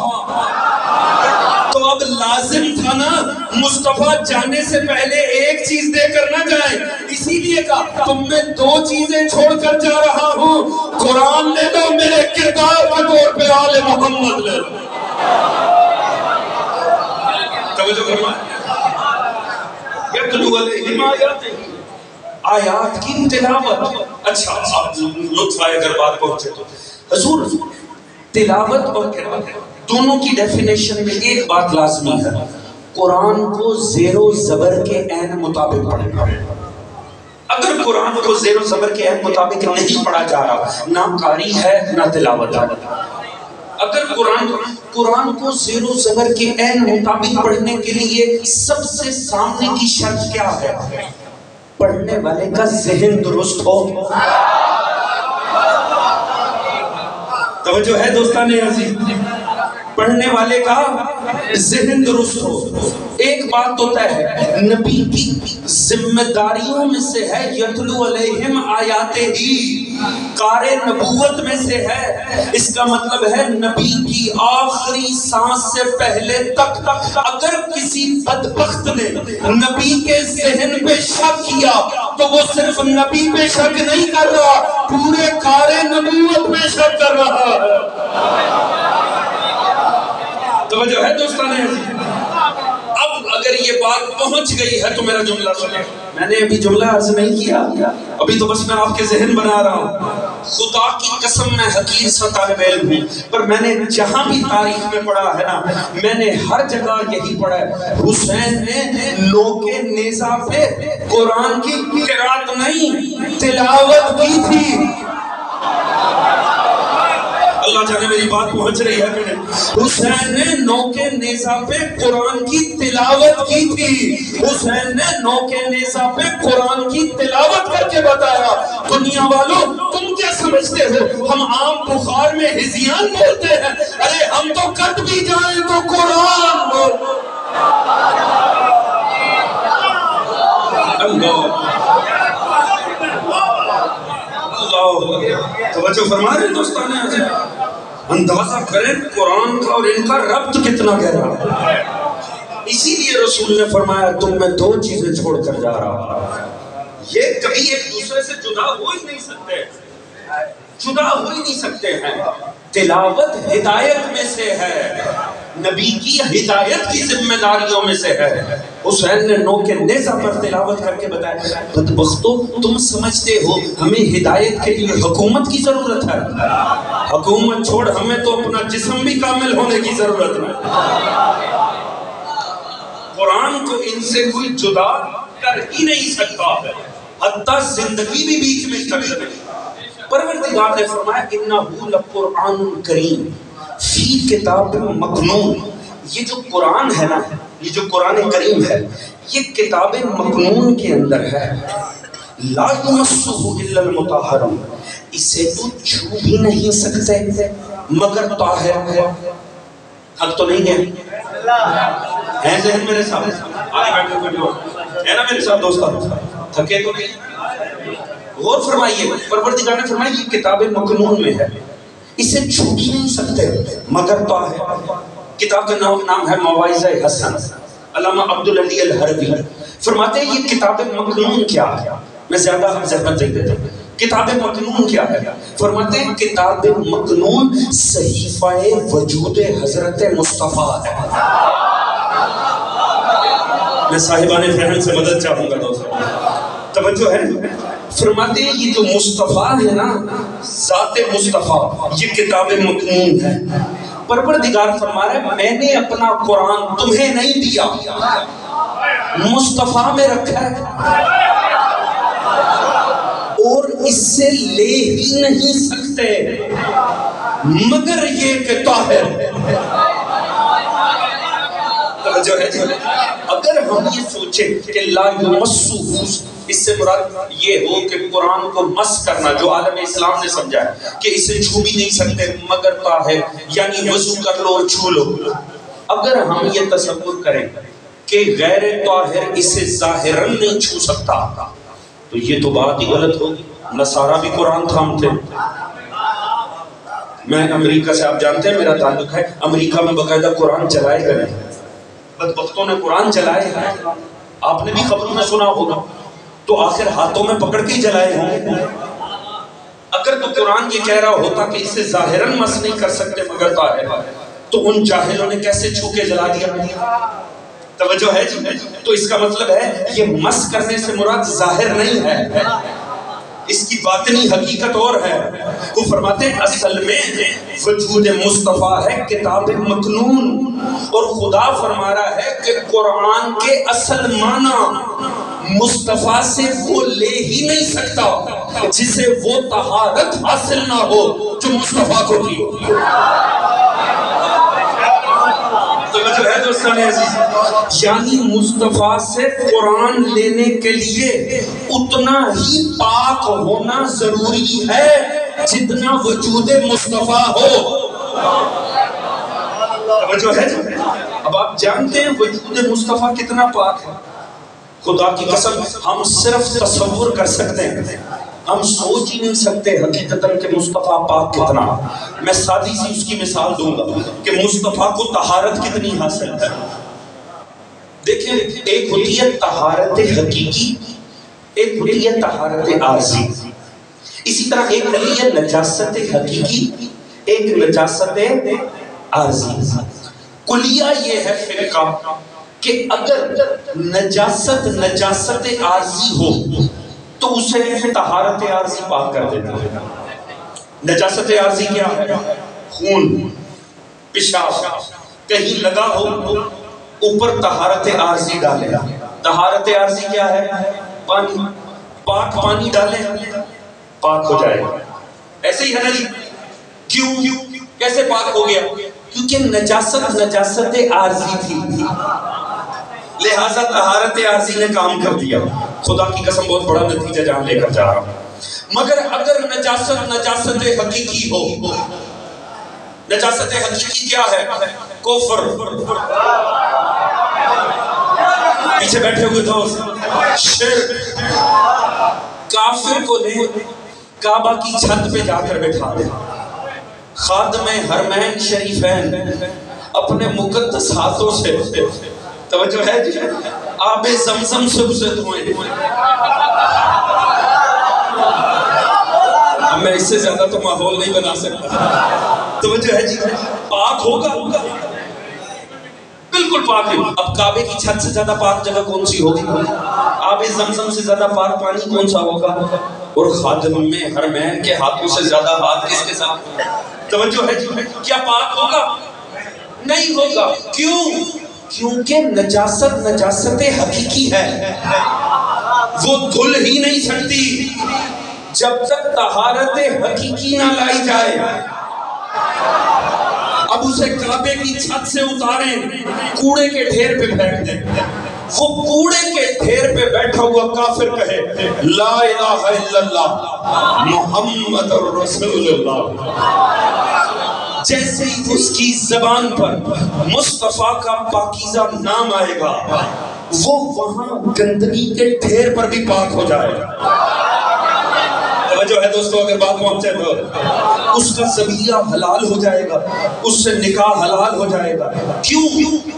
Speaker 1: تو اب لازم تھا نا مصطفیٰ جانے سے پہلے ایک چیز دے کر نہ جائیں. اسی لیے کہا تم میں 2 چیزیں چھوڑ کر جا رہا ہوں، قرآن لے دو، میرے کردار کے طور پہ آل محمد لے دو. توجہ فرمائیں. یتلو علیہم آیات ہی، آیات کی تلاوت. اچھا لطف آئے اگر بات پہنچے تو. حضور تلاوت اور قرات دونوں کی ڈیفینیشن میں ایک بات لازمی ہے، قرآن کو زیر و زبر کے عین مطابق پڑھنا. اگر قرآن کو زیر و زبر کے عین مطابق نہیں پڑھا جا رہا، نہ قاری ہے نہ تلاوت ہے. اگر قرآن کو زیر و زبر کے عین مطابق پڑھنے کے لیے سب سے سامنے کی شرط کیا ہے؟ پڑھنے والے کا ذہن درست ہو. توجہ ہے دوستان عزیز، پڑھنے والے کا ذہن درست ہو. ایک بات تو طے ہے، نبی کی ذمہ داریوں میں سے ہے یتلو علیہم آیات ہی، قارئ نبوت میں سے ہے۔ اس کا مطلب ہے نبی کی آخری سانس سے پہلے تک اگر کسی بدبخت نے نبی کے ذہن پہ شک کیا تو وہ صرف نبی پہ شک نہیں کر رہا، پورے قارئ نبوت پہ شک کر رہا ہے۔ توجہ ہے دوستان عزیز؟ اب اگر یہ بات پہنچ گئی ہے تو میرا جملہ سنیں۔ میں نے ابھی جملہ عرض نہیں کیا، ابھی تو بس میں آپ کے ذہن بنا رہا ہوں۔ خدا کی قسم میں حقیر سا طالب علم ہوں، پر میں نے جہاں بھی تاریخ میں پڑھا ہے نا، میں نے ہر جگہ یہی پڑھا ہے، حسین نے نوکے نیزہ پہ قرآن کی قرات نہیں تلاوت کی تھی۔ اللہ جانے میری بات پہنچ رہی ہے کہ نہیں؟ حسین نے نوکے نیزہ پہ قرآن کی تلاوت کی تھی، حسین نے نوکے نیزہ پہ قرآن کی تلاوت کر کے بتایا۔ دنیا والوں تم کیا سمجھتے ہو ہم عام بخار میں ہزیان بولتے ہیں؟ ارے ہم تو کٹ بھی جائیں تو قرآن بول۔ توجہ فرما رہے دوستان عزیز، اندازہ کریں قرآن کا اور ان کا ربط کتنا گہرا ہے۔ اسی لیے رسول نے فرمایا تم میں دو چیزیں چھوڑ کر جا رہا ہوں، یہ کبھی ایک دوسرے سے جدا ہو ہی نہیں سکتے، جدا ہو ہی نہیں سکتے ہیں۔ تلاوت ہدایت میں سے ہے، نبی کی ہدایت کی ذمہ داریوں میں سے ہے۔ حسین نے نوکے نیزہ پر تلاوت کر کے بتایا۔ بدبختو تم سمجھتے ہو ہمیں ہدایت کے لیے حکومت کی ضرورت ہے؟ حکومت چھوڑ، ہمیں تو اپنا جسم بھی کامل ہونے کی ضرورت ہے۔ قرآن کو ان سے کوئی جدا کر ہی نہیں سکتا ہے، حتیٰ زندگی بھی بیچ میں چلی گئی۔ پروردگار نے فرمایا انہ لقرآن کریم فی کتاب مکنون، یہ جو قرآن ہے نا، یہ جو قرآن کریم ہے، یہ کتاب مکنون کے اندر ہے۔ لا یمسہ الا المطہرون، اسے تو چھو بھی نہیں سکتے مگر طاہر ہے۔ حق تو نہیں ہے؟ ہے ذہن میرے ساتھ؟ آگے بیٹھے کوئی ہے نا میرے ساتھ دوستان؟ تھکے تو نہیں؟ غور فرمائیے، پروردگار نے فرمایا یہ کتاب مکنون میں ہے، اسے چھو بھی نہیں سکتے مگر طاہر۔ کتاب کا نام ہے مواعظ حسن، علامہ عبدالعلی الحروی فرماتے ہیں یہ کتاب مکنون کیا ہے؟ میں زیادہ زحمت نہیں دیتا، کتاب مکنون کیا ہے؟ فرماتے ہیں کتاب مکنون صحیفہ وجود حضرت مصطفیٰ ہے۔ میں صاحبان فہم سے مدد چاہوں گا دوستوں، توجہ ہے؟ فرماتے ہیں یہ جو مصطفیٰ ہے نا، ذات مصطفیٰ، یہ کتاب مکنون ہے۔ پروردگار فرما رہا ہے میں نے اپنا قرآن تمہیں نہیں دیا، مصطفیٰ میں رکھا ہے، اور اس سے لے ہی نہیں سکتے مگر یہ کہ طاہر ہے۔ توجہ ہے؟ اگر ہم یہ سوچیں کہ لا یمسہ، اس سے مراد یہ ہو کہ قرآن کو مس کرنا جو عالم اسلام نے سمجھا ہے کہ اسے چھو بھی نہیں سکتے مگر طاہر، یعنی وضو کر لو اور چھو لو۔ اگر ہم یہ تصور کریں کہ غیر طاہر اسے ظاہراً نہیں چھو سکتا تو یہ تو بات ہی غلط ہوگی۔ نصارہ بھی قرآن تھامتے۔ میں امریکہ سے، آپ جانتے ہیں میرا تعلق ہے، امریکہ میں باقاعدہ قرآن چلائے گئے، بدبختوں نے قرآن چلائے ہیں، آپ نے بھی خبروں میں سنا ہوگا، تو آخر ہاتھوں میں پکڑ کے جلائے ہوں گے۔ اگر تو قرآن یہ کہہ رہا ہوتا کہ اسے ظاہراً مس نہیں کر سکتے مگر طاہر، تو ان جاہلوں نے کیسے چھو کے جلا دیا؟ توجہ ہے جی؟ تو اس کا مطلب ہے یہ مس کرنے سے مراد ظاہر نہیں ہے، اس کی باطنی حقیقت اور ہے۔ وہ فرماتے ہیں اصل میں وجود مصطفیٰ ہے کتاب مکنون، اور خدا فرما رہا ہے کہ قرآن کے اصل معنی مصطفیٰ سے وہ لے ہی نہیں سکتا جسے وہ طہارت حاصل نہ ہو جو مصطفیٰ کو دی۔ توجہ ہے دوستان عزیز؟ یعنی مصطفیٰ سے قرآن لینے کے لیے اتنا ہی پاک ہونا ضروری ہے جتنا وجود مصطفیٰ ہو۔ توجہ ہے؟ اب آپ جانتے ہیں وجود مصطفیٰ کتنا پاک ہے؟ خدا کی قسم ہم صرف تصور کر سکتے ہیں، ہم سوچ ہی نہیں سکتے حقیقتاً کہ مصطفیٰ پاک کتنا۔ میں سادی سی اس کی مثال دوں گا کہ مصطفیٰ کو طہارت کتنی حاصل ہے۔ دیکھیں، ایک ہوتی ہے طہارت حقیقی، ایک ہوتی ہے طہارت عارضی، اسی طرح ایک ہوتی ہے نجاست حقیقی، ایک نجاست عارضی۔ کلیہ یہ ہے فرقہ کہ اگر نجاست عارضی ہو تو اسے طہارت عارضی پاک کر دیتا ہے۔ نجاست عارضی کیا ہے؟ خون، پیشاب کہیں لگا ہو، اوپر طہارت عارضی ڈالے۔ طہارت عارضی کیا ہے؟ پانی، پاک پانی ڈالے پاک ہو جائے گا۔ ایسے ہی ہے نا جی؟ کیوں کیسے پاک ہو گیا؟ کیونکہ نجاست عارضی تھی، لہذا طہارت عارضی نے کام کر دیا۔ خدا کی قسم بہت بڑا نتیجہ جہاں لے کر جا رہا ہوں۔ مگر اگر نجاست حقیقی ہو، نجاست حقیقی کیا ہے؟ کفر۔ پیچھے بیٹھے ہوئے دوست، شرک۔ کافر کو لے کعبہ کی چھت پہ جا کر بٹھا دے، خادم حرمین شریفین اپنے مقدس ہاتھوں سے، توجہ ہے جی، آب زمزم سے اسے دھوئیں۔ میں اس سے زیادہ تو ماحول نہیں بنا سکتا، توجہ ہے جی، پاک ہوگا، بالکل پاک ہے۔ اب کعبے کی چھت سے زیادہ پاک جگہ کون سی ہوگی؟ آب زمزم سے زیادہ پاک پانی کون سا ہوگا؟ اور خادم میں حرمین کے ہاتھوں سے زیادہ ہاتھ کس کے ساتھ؟ توجہ ہے جی، کیا پاک ہوگا؟ نہیں ہوگا۔ کیوں؟ کیونکہ نجاست حقیقی ہے، وہ دھل ہی نہیں سکتی جب تک طہارت حقیقی نہ لائی جائے۔ اب اسے کعبے کی چھت سے اتاریں، کوڑے کے ڈھیر پہ پھینک دیں، وہ کوڑے کے ڈھیر پہ بیٹھا ہوا کافر کہے لا الہ الا اللہ محمد رسول اللہ، جیسے ہی اس کی زبان پر مصطفیٰ کا پاکیزہ نام آئے گا، وہ وہاں گندگی کے ڈھیر پر بھی پاک ہو جائے گا۔ توجہ ہے دوستو، اگر بات پہنچے تو اس کا ذبیحہ حلال ہو جائے گا، اس سے نکاح حلال ہو جائے گا۔ کیوں؟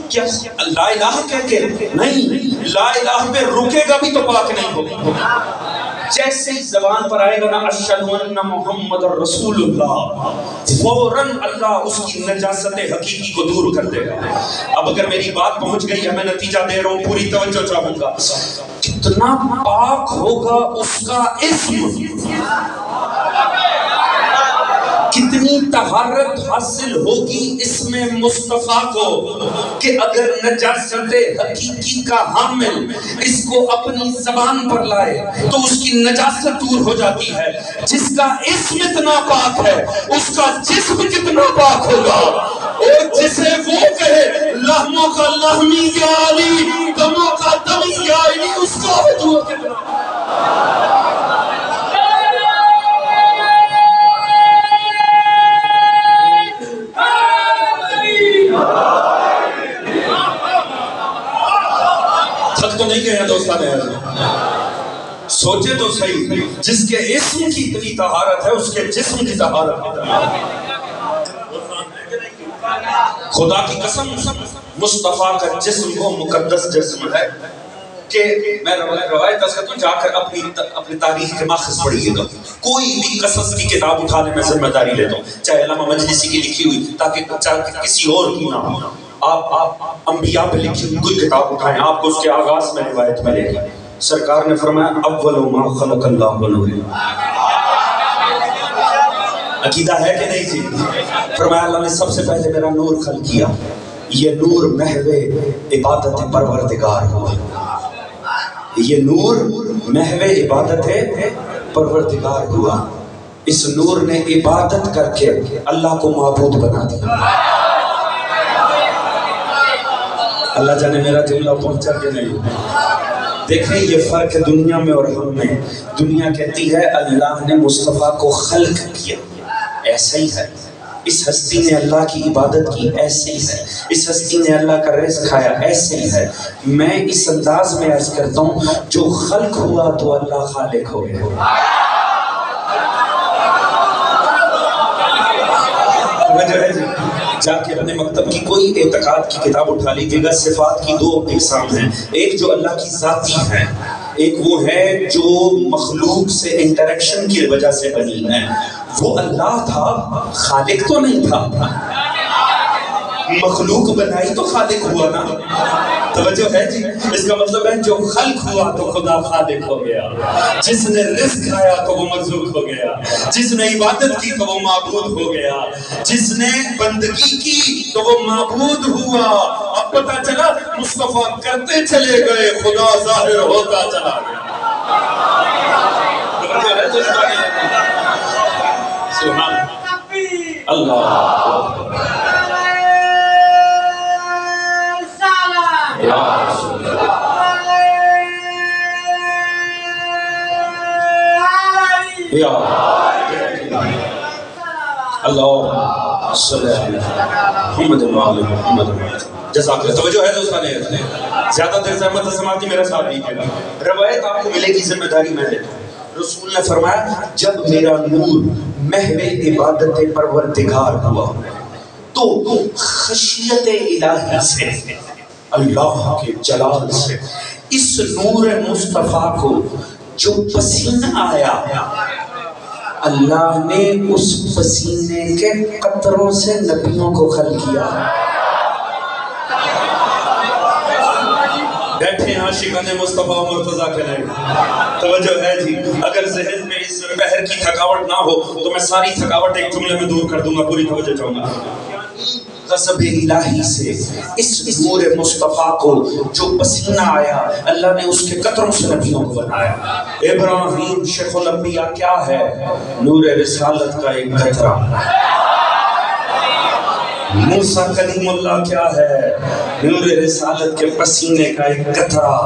Speaker 1: کیا لا الہ کہہ کے؟ نہیں، لا الہ پہ رکے گا بھی تو پاک نہیں ہوگا۔ جیسے ہی زبان پر آئے گا نا اشہد ان محمد رسول اللہ، فوراً اللہ اس کی نجاست حقیقی کو دور کر دے گا۔ اب اگر میری بات پہنچ گئی ہے، میں نتیجہ دے رہا ہوں، پوری توجہ چاہوں گا۔ کتنا پاک ہوگا اس کا اسم، کتنی طہارت حاصل ہوگی اسم مصطفیٰ کو، کہ اگر نجاست حقیقی کا حامل اس کو اپنی زبان پر لائے تو اس کی نجاست دور ہو جاتی ہے۔ جس کا اسم اتنا پاک ہے اس کا جسم کتنا پاک ہوگا، اور جسے وہ کہے لحموں کا لحمی یا علی، دموں کا دمی یا علی، اس کا وجود کتنا۔ تھک تو نہیں گئے ہیں دوستان ہے؟ سوچے تو صحیح، جس کے اسم کی اتنی طہارت ہے اس کے جسم کی طہارت ہے۔ خدا کی قسم مصطفیٰ کا جسم وہ مقدس جسم ہے کہ میں روایت کرتا ہوں، جا کر اپنی تاریخ کے ماخذ پڑھیے گا، کوئی بھی قصص کی کتاب اٹھا لے، میں ذمہ داری لیتا ہوں، چاہے علامہ مجلسی کی لکھی ہوئی تاکہ کسی اور کی نہ ہو، آپ انبیاء پہ لکھی ہوئی کوئی کتاب اٹھائیں، آپ کو اس کے آغاز میں روایت ملے گی۔ سرکار نے فرمایا اول ما خلق اللہ نور، عقیدہ ہے کہ نہیں جی؟ فرمایا اللہ نے سب سے پہلے میرا نور خلق کیا، یہ نور محو عبادت پروردگار ہوا، یہ نور محو عبادت پروردگار ہوا، اس نور نے عبادت کر کے اللہ کو معبود بنا دیا۔ اللہ جانے میرا جملہ پہنچا کہ نہیں؟ دیکھیں یہ فرق ہے دنیا میں اور ہم میں۔ دنیا کہتی ہے اللہ نے مصطفیٰ کو خلق کیا، ایسا ہی ہے، اس ہستی نے اللہ کی عبادت کی ایسے ہی ہے، اس ہستی نے اللہ کا رزق کھایا ایسے ہی ہے۔ میں اس انداز میں عرض کرتا ہوں جو خلق ہوا تو اللہ خالق ہو گیا۔ جا کے اپنے مکتب کی کوئی اعتقاد کی کتاب اٹھا لیجیے گا۔ صفات کی دو اقسام ہیں، ایک جو اللہ کی ذاتی ہے، ایک وہ ہے جو مخلوق سے انٹریکشن کی وجہ سے بنی ہے۔ وہ اللہ تھا، خالق تو نہیں تھا۔ مخلوق بنائی تو خالق ہوا نا، توجہ ہے جی؟ اس کا مطلب ہے جو خلق ہوا تو خدا خالق ہو گیا، جس نے رزق کھایا تو وہ مرزوق ہو گیا، جس نے عبادت کی تو وہ معبود ہو گیا، جس نے بندگی کی تو وہ معبود ہوا۔ اب پتہ چلا مصطفیٰ کرتے چلے گئے، خدا ظاہر ہوتا چلا گیا۔ سبحان اللہ، یا اللہ صلی اللہ محمد محمد۔ جزاک اللہ۔ توجہ ہے دوستان، زیادہ دیر زحمت سماعتی میرا ساتھ دیجیے گا۔ روایت آپ کو ملے گی، ذمہ داری میں لیتا ہوں۔ رسول نے فرمایا جب میرا نور محو عبادت پروردگار ہوا تو خشیت الہی سے، اللہ کے جلال سے، اس نور مصطفیٰ کو جو پسینہ آیا، اللہ نے اس پسینے کے قطروں سے نبیوں کو خلق کیا۔ بیٹھے عاشقان مصطفیٰ مرتضیٰ کے لئے، توجہ ہے جی؟ اگر ذہن میں اس پہر کی تھکاوٹ نہ ہو تو میں ساری تھکاوٹ ایک جملے میں دور کر دوں گا، پوری توجہ چاہوں گا۔ غضب الہی سے اس نور مصطفیٰ کو جو پسینہ آیا، اللہ نے اس کے قطروں سے نبیوں کو بنایا۔ ابراہیم شیخ الانبیاء کیا ہے؟ نور رسالت کا ایک قطرہ۔ موسیٰ کلیم اللہ کیا ہے؟ نور رسالت کے پسینے کا ایک قطرہ۔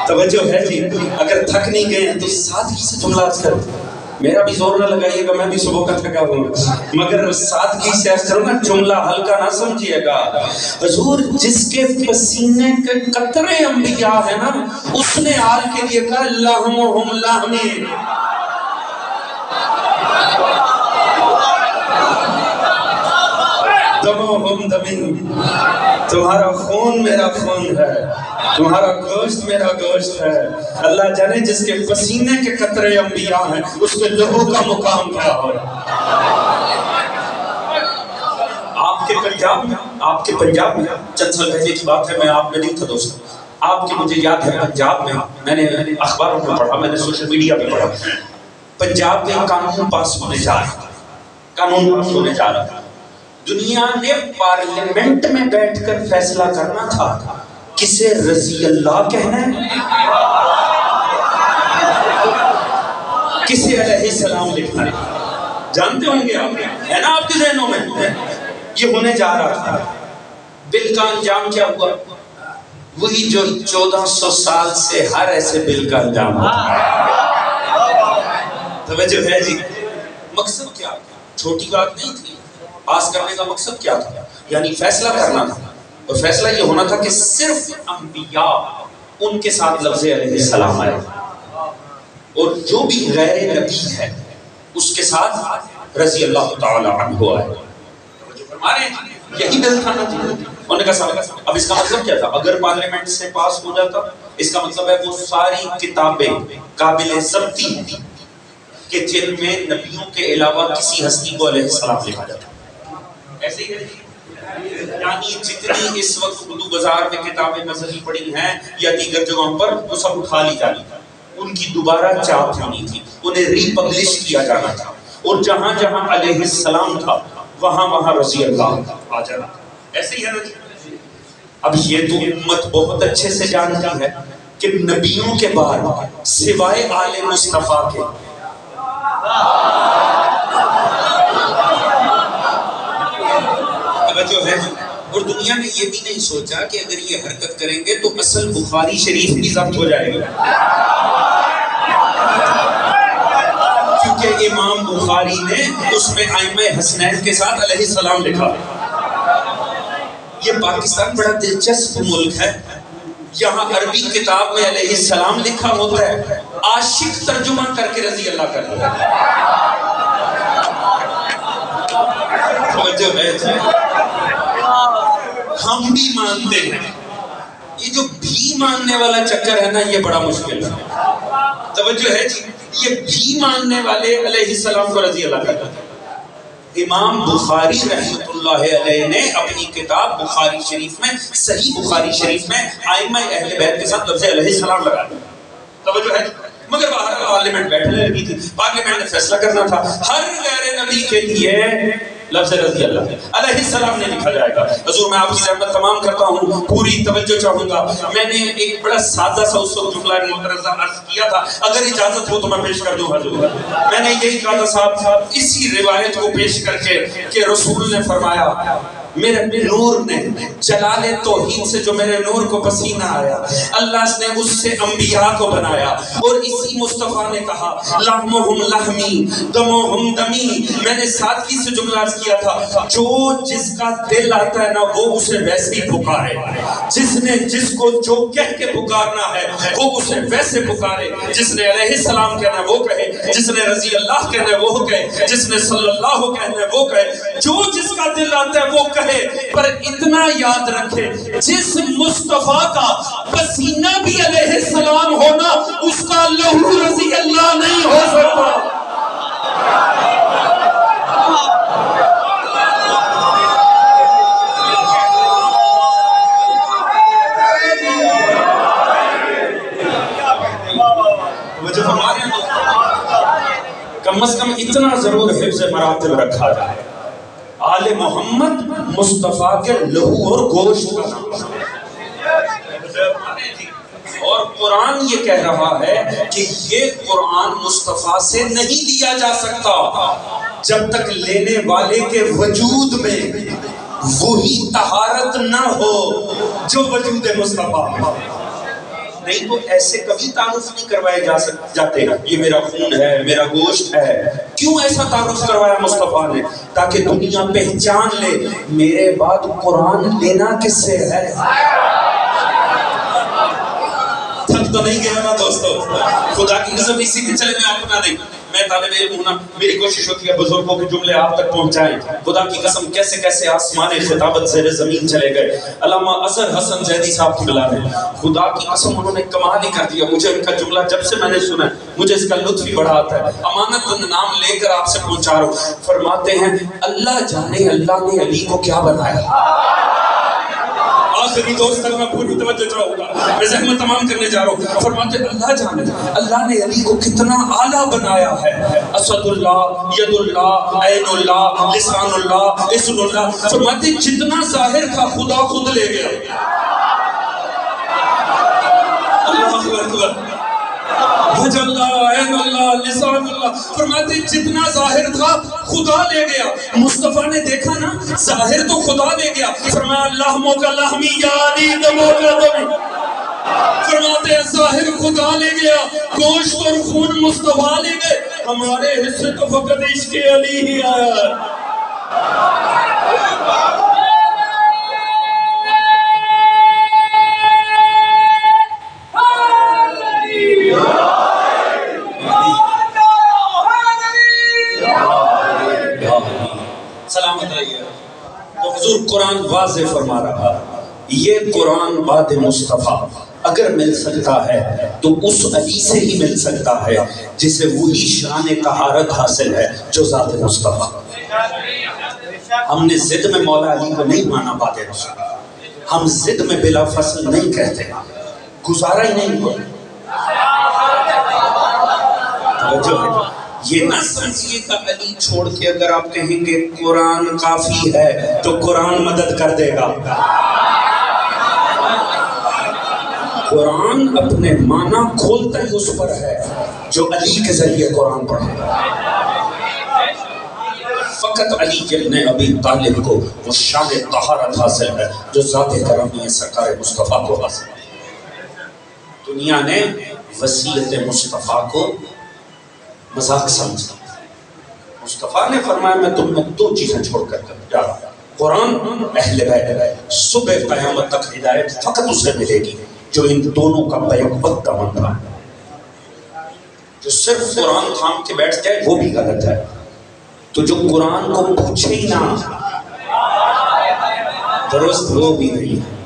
Speaker 1: توجہ ہے جی؟ اگر تھک نہیں گئے تو سادگی سے جملہ عرض کر، میرا بھی زور نہ لگائیے گا، میں بھی صبح کا تھکا ہوں، مگر سادگی سے عرض کروں گا، جملہ ہلکا نہ سمجھیے گا۔ حضور جس کے پسینے کے قطرے انبیاء ہیں نا، اس نے آل کے لیے کہا اللہم لہمی، دمہم دمی، تمہارا خون میرا خون ہے، تمہارا گوشت میرا گوشت ہے۔ اللہ جانے جس کے پسینے کے قطرے انبیاء ہیں، اس کے لہو کا مقام کیا ہو۔ آپ کے پنجاب میں چند سال پہلے کی بات ہے، میں آپ میں نہیں تھا دوستوں، آپ کے مجھے یاد ہے پنجاب میں نے اخباروں میں پڑھا، میں نے سوشل میڈیا پہ پڑھا، پنجاب میں قانون پاس ہونے جا رہا تھا۔ دنیا نے پارلیمنٹ میں بیٹھ کر فیصلہ کرنا تھا کسے رضی اللہ کہنا ہے، کسے علیہ السلام لکھنا ہے۔ جانتے ہوں گے آپ، ہے نا آپ کے ذہنوں میں یہ ہونے جا رہا تھا۔ بل کا انجام کیا ہوا؟ وہی جو 1400 سال سے ہر ایسے بل کا انجام ہوتا ہے۔ توجہ ہے جی؟ مقصد کیا؟ چھوٹی بات نہیں تھی، پاس کرنے کا مقصد کیا تھا؟ یعنی فیصلہ کرنا تھا، اور فیصلہ یہ ہونا تھا کہ صرف انبیاء ان کے ساتھ لفظ علیہ السلام آئے، اور جو بھی غیر نبی ہے اس کے ساتھ رضی اللہ تعالی عنہ آئے۔ ہمارے یہی دل تھا نا جی۔ انہوں نے کہا اب اس کا مطلب کیا تھا؟ اگر پارلیمنٹ سے پاس ہو جاتا، اس کا مطلب ہے وہ ساری کتابیں قابل ضبطی ہیں کہ جن میں نبیوں کے علاوہ کسی ہستی کو علیہ السلام لکھا جاتا۔ ایسے ہی ہے، یعنی جتنی اس وقت اردو بازار میں کتابیں نظری پڑی ہیں یا دیگر جگہوں پر، وہ سب اٹھا لی جانی تھی، ان کی دوبارہ چاپ ہونی تھی، انہیں ری پبلش کیا جانا تھا، اور جہاں جہاں علیہ السلام تھا وہاں وہاں رضی اللہ آ جانا تھا۔ ایسے ہی ہے نا جی؟ اب یہ تو امت بہت اچھے سے جانتی ہے کہ نبیوں کے بعد سوائے آل مصطفیٰ کے جو ہے، اور دنیا نے یہ بھی نہیں سوچا کہ اگر یہ حرکت کریں گے تو اصل بخاری شریف بھی ضبط ہو جائے گا، کیونکہ امام بخاری نے اس میں ائمہ حسنین کے ساتھ علیہ السلام لکھا۔ یہ پاکستان بڑا دلچسپ ملک ہے، یہاں عربی کتاب میں علیہ السلام لکھا ہوتا ہے، عاشق ترجمہ کر کے رضی اللہ کرتا ہے۔ ہم بھی مانتے ہیں، یہ جو بھی ماننے والا چکر ہے نا، یہ بڑا مشکل ہے۔ توجہ ہے جی، یہ بھی ماننے والے علیہ السلام کو رضی اللہ کرتا ہے۔ امام بخاری رحمۃ اللہ علیہ نے اپنی کتاب بخاری شریف میں، صحیح بخاری شریف میں ائمہ اہل بیت کے ساتھ لفظ علیہ السلام لگا دیا۔ توجہ ہے، مگر باہر پارلیمنٹ بیٹھنے لگی تھی، پارلیمنٹ نے فیصلہ کرنا تھا ہر غیر نبی کے لیے لفظ رضی اللہ علیہ السلام نے لکھا جائے گا۔ حضور میں آپ کی رحمت تمام کرتا ہوں، پوری توجہ چاہوں گا۔ میں نے ایک بڑا سادہ سا اس وقت جملہ مترجم عرض کیا تھا، اگر اجازت ہو تو میں پیش کر دوں حضور۔ میں نے یہی کہا تھا صاحب، اسی روایت کو پیش کر کے کہ رسول نے فرمایا، میرے نور نے جلال توحید سے جو میرے نور کو پسینہ آیا، اللہ نے اس سے انبیاء کو بنایا، اور اسی مصطفیٰ نے کہا لحمہم لحمی دمہم دمی۔ میں نے سادگی سے جملہ عرض کیا تھا، جو جس کا دل آتا ہے نا وہ اسے ویسے ہی پکارے، جس نے جس کو جو کہہ کے پکارنا ہے وہ اسے ویسے پکارے، جس نے علیہ السلام کہنا ہے وہ کہے، جس نے رضی اللہ کہنا ہے وہ کہے، جس نے صلی اللہ کہنا ہے وہ کہے، جو جس کا دل آتا ہے وہ کہے۔ پر اتنا یاد رکھے، جس مصطفیٰ کا پسینہ بھی علیہ السلام ہونا، اس کا لہو رضی اللہ نہیں ہو سکتا۔ کم از کم اتنا ضرور حفظ مراتب رکھا جائے، آل محمد مصطفیٰ کے لہو اور گوشت کا نام۔ اور قرآن یہ کہہ رہا ہے کہ یہ قرآن مصطفیٰ سے نہیں لیا جا سکتا جب تک لینے والے کے وجود میں وہی طہارت نہ ہو جو وجود مصطفیٰ میں۔ نہیں تو ایسے کبھی تعارف نہیں کروائے جاتے، یہ میرا خون ہے، میرا گوشت ہے۔ کیوں ایسا تعارف کروایا مصطفیٰ نے؟ تاکہ دنیا پہچان لے میرے بعد قرآن لینا کس سے ہے۔ تھک تو نہیں گیا نا دوستو؟ خدا کی قسم اسی کے چلے میں اپنا نہیں، میں طالب علم ہوں نا، میری کوشش ہوتی ہے بزرگوں کے جملے آپ تک پہنچائیں۔ خدا کی قسم کیسے کیسے آسمان خطابت زیر زمین چلے گئے۔ علامہ اظہر حسن زیدی صاحب کی بلا میں، خدا کی قسم انہوں نے کمال ہی کر دیا۔ مجھے ان کا جملہ جب سے میں نے سنا مجھے اس کا لطف ہی بڑا آتا ہے۔ امانت نام لے کر آپ سے پہنچا رہا ہوں۔ فرماتے ہیں اللہ جانے اللہ نے علی کو کیا بنایا۔ آخری دوست تک میں پوری توجہ چاہوں گا، میں زحمت تمام کرنے جا رہا ہوں۔ فرماتے اللہ جانے اللہ نے علی کو کتنا اعلیٰ بنایا ہے۔ اسد اللہ، ید اللہ، عین اللہ، لسان اللہ، اسم اللہ۔ فرماتے جتنا ظاہر تھا خدا خود لے گیا۔ اللہ اکبر، وجہ اللہ، عین اللہ، لسان اللہ۔ فرماتے جتنا ظاہر تھا خدا لے گیا۔ مصطفیٰ نے دیکھا نا ظاہر تو خدا لے گیا، فرمایا لحموں کا لحمی یعنی دموں کا دمی۔ فرماتے ہیں ظاہر خدا لے گیا، گوشت اور خون مصطفیٰ لے گئے، ہمارے حصے تو فقط عشق علی ہی آیا۔ سلامت رہیے۔ تو حضور قرآن واضح فرما رہا، یہ قرآن بعد مصطفیٰ اگر مل سکتا ہے تو اس علی سے ہی مل سکتا ہے جسے وہی شان طہارت حاصل ہے جو ذات مصطفیٰ۔ ہم نے ضد میں مولا علی کو نہیں مانا بعد رسول، ہم ضد میں بلا فصل نہیں کہتے، گزارا ہی نہیں ہوا۔ یہ نہ سمجھیے کہ علی چھوڑ کے اگر آپ کہیں گے قرآن کافی ہے تو قرآن مدد کر دے گا۔ قرآن اپنے معنی کھولتا ہی اس پر ہے جو علی کے ذریعے قرآن پڑھے۔ فقط علی ابن ابی طالب کو وہ شان طہارت حاصل ہے جو ذات کرمی سرکار مصطفیٰ کو حاصل ہے۔ دنیا نے وصیت مصطفیٰ کو مذاق سمجھا، مصطفیٰ نے فرمایا میں تم میں 2 چیزیں چھوڑ کر جا رہا ہوں، قرآن، اہل بیت۔ صبح قیامت تک ہدایت فقط اسے ملے گی جو ان دونوں کا بیک وقت دامن تھا۔ جو صرف قرآن تھام کے بیٹھ جائے وہ بھی غلط ہے، تو جو قرآن کو پوچھے ہی نہ درست وہ بھی نہیں ہے۔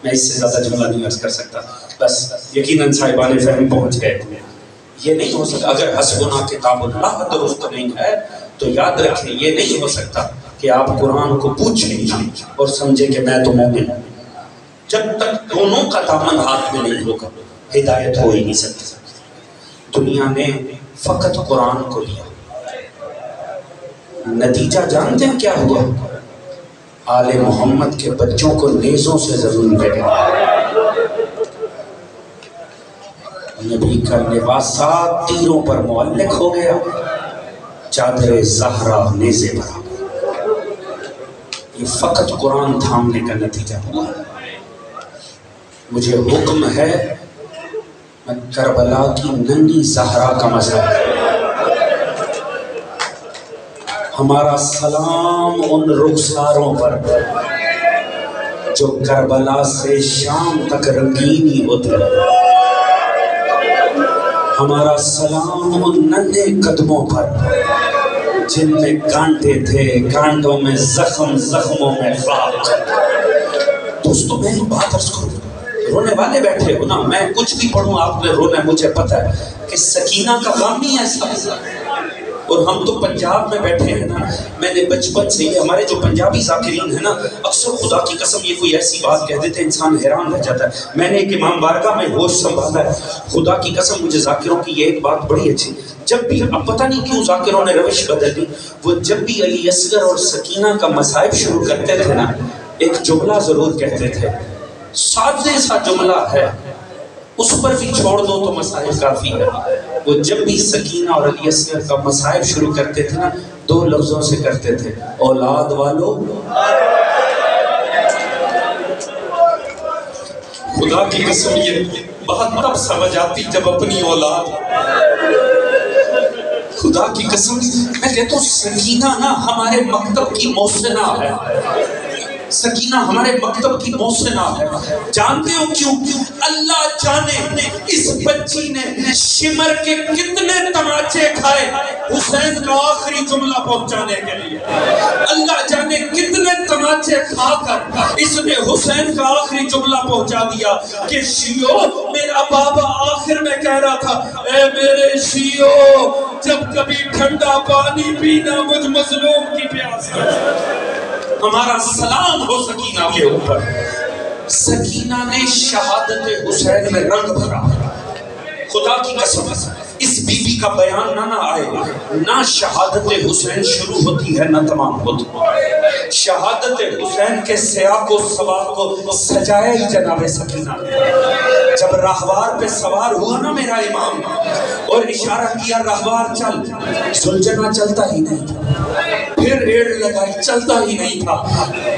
Speaker 1: میں اس سے زیادہ جملہ نہیں عرض کر سکتا، بس یقیناً صاحبان فہم پہنچ گئے۔ یہ نہیں ہو سکتا اگر حسبنا کتاب اللہ درست نہیں ہے تو یاد رکھیں یہ نہیں ہو سکتا کہ آپ قرآن کو پوچھیں اور سمجھیں کہ میں تو مومن ہوں۔ جب تک دونوں کا دامن ہاتھ میں نہیں ہوگا ہدایت ہو ہی نہیں سکتی۔ دنیا نے فقط قرآن کو لیا، نتیجہ جانتے ہیں کیا ہوا؟ آل محمد کے بچوں کو نیزوں سے ضرور لگا۔ نبی کا لباس 7 تیروں پر معلق ہو گیا، چادر زہرا نیزے پر۔ یہ فقط قرآن تھامنے کا نتیجہ ہوا۔ مجھے حکم ہے میں کربلا کی ننھی زہرا کا مذہب، ہمارا سلام ان رخساروں پر جو کربلا سے شام تک رنگینی ہوتے، ہمارا سلام ان ننھے قدموں پر جن میں کانٹے تھے، کانٹوں میں زخم، زخموں میں خاک۔ دوستو میں بات عرض کروں، رونے والے بیٹھے ہو نا، میں کچھ بھی پڑھوں آپ نے رونا ہے، مجھے پتہ ہے کہ سکینہ کا غم ہی ایسا ہے۔ اور ہم تو پنجاب میں بیٹھے ہیں نا، میں نے بچپن سے ہی ہمارے جو پنجابی ذاکرین ہیں نا، اکثر خدا کی قسم یہ کوئی ایسی بات کہہ دیتے انسان حیران رہ جاتا ہے۔ میں نے ایک امام بارگاہ میں ہوش سنبھالا ہے، خدا کی قسم مجھے ذاکروں کی یہ ایک بات بڑی اچھی، جب بھی اب پتہ نہیں کیوں ذاکروں نے روش بدل دی، وہ جب بھی علی اصغر اور سکینہ کا مصائب شروع کرتے تھے نا، ایک جملہ ضرور کہتے تھے، سادے سا جملہ ہے، اس پر بھی چھوڑ دو تو مسائل کافی ہے۔ وہ جب بھی سکینہ اور علی اصغر کا مسائل شروع کرتے تھے نا، 2 لفظوں سے کرتے تھے، اولاد والو۔ خدا کی قسم یہ بہت تب سمجھ آتی جب اپنی اولاد، خدا کی قسم میں کہتا ہوں سکینہ نا ہمارے مکتب کی محسنہ ہے، سکینہ ہمارے مکتب کی محسنہ ہے۔ جانتے ہو کیوں؟ اللہ جانے اس بچی نے شمر کے کتنے تماچے کھائے حسین کا آخری جملہ پہنچانے کے لیے، اللہ جانے کتنے تماچے کھا کر اس نے حسین کا آخری جملہ پہنچا دیا کہ شیعو، میرا بابا آخر میں کہہ رہا تھا، اے میرے شیعو جب کبھی ٹھنڈا پانی پینا مجھ مظلوم کی پیاس ہے۔ ہمارا سلام ہو سکینہ کے اوپر۔ سکینہ نے شہادت حسین میں رنگ بھرا، خدا کی قسم اس بی بی کا بیان نہ آئے، نہ شہادت حسین شروع ہوتی ہے نہ تمام ہوتی۔ شہادت حسین کے سیاق و سواد کو سجایا ہی جناب سکینہ نے۔ جب راہوار پہ سوار ہوا نا میرا امام اور اشارہ کیا راہوار چل، سلجھنا چلتا ہی نہیں تھا، پھر ایڑ لگائی چلتا ہی نہیں تھا،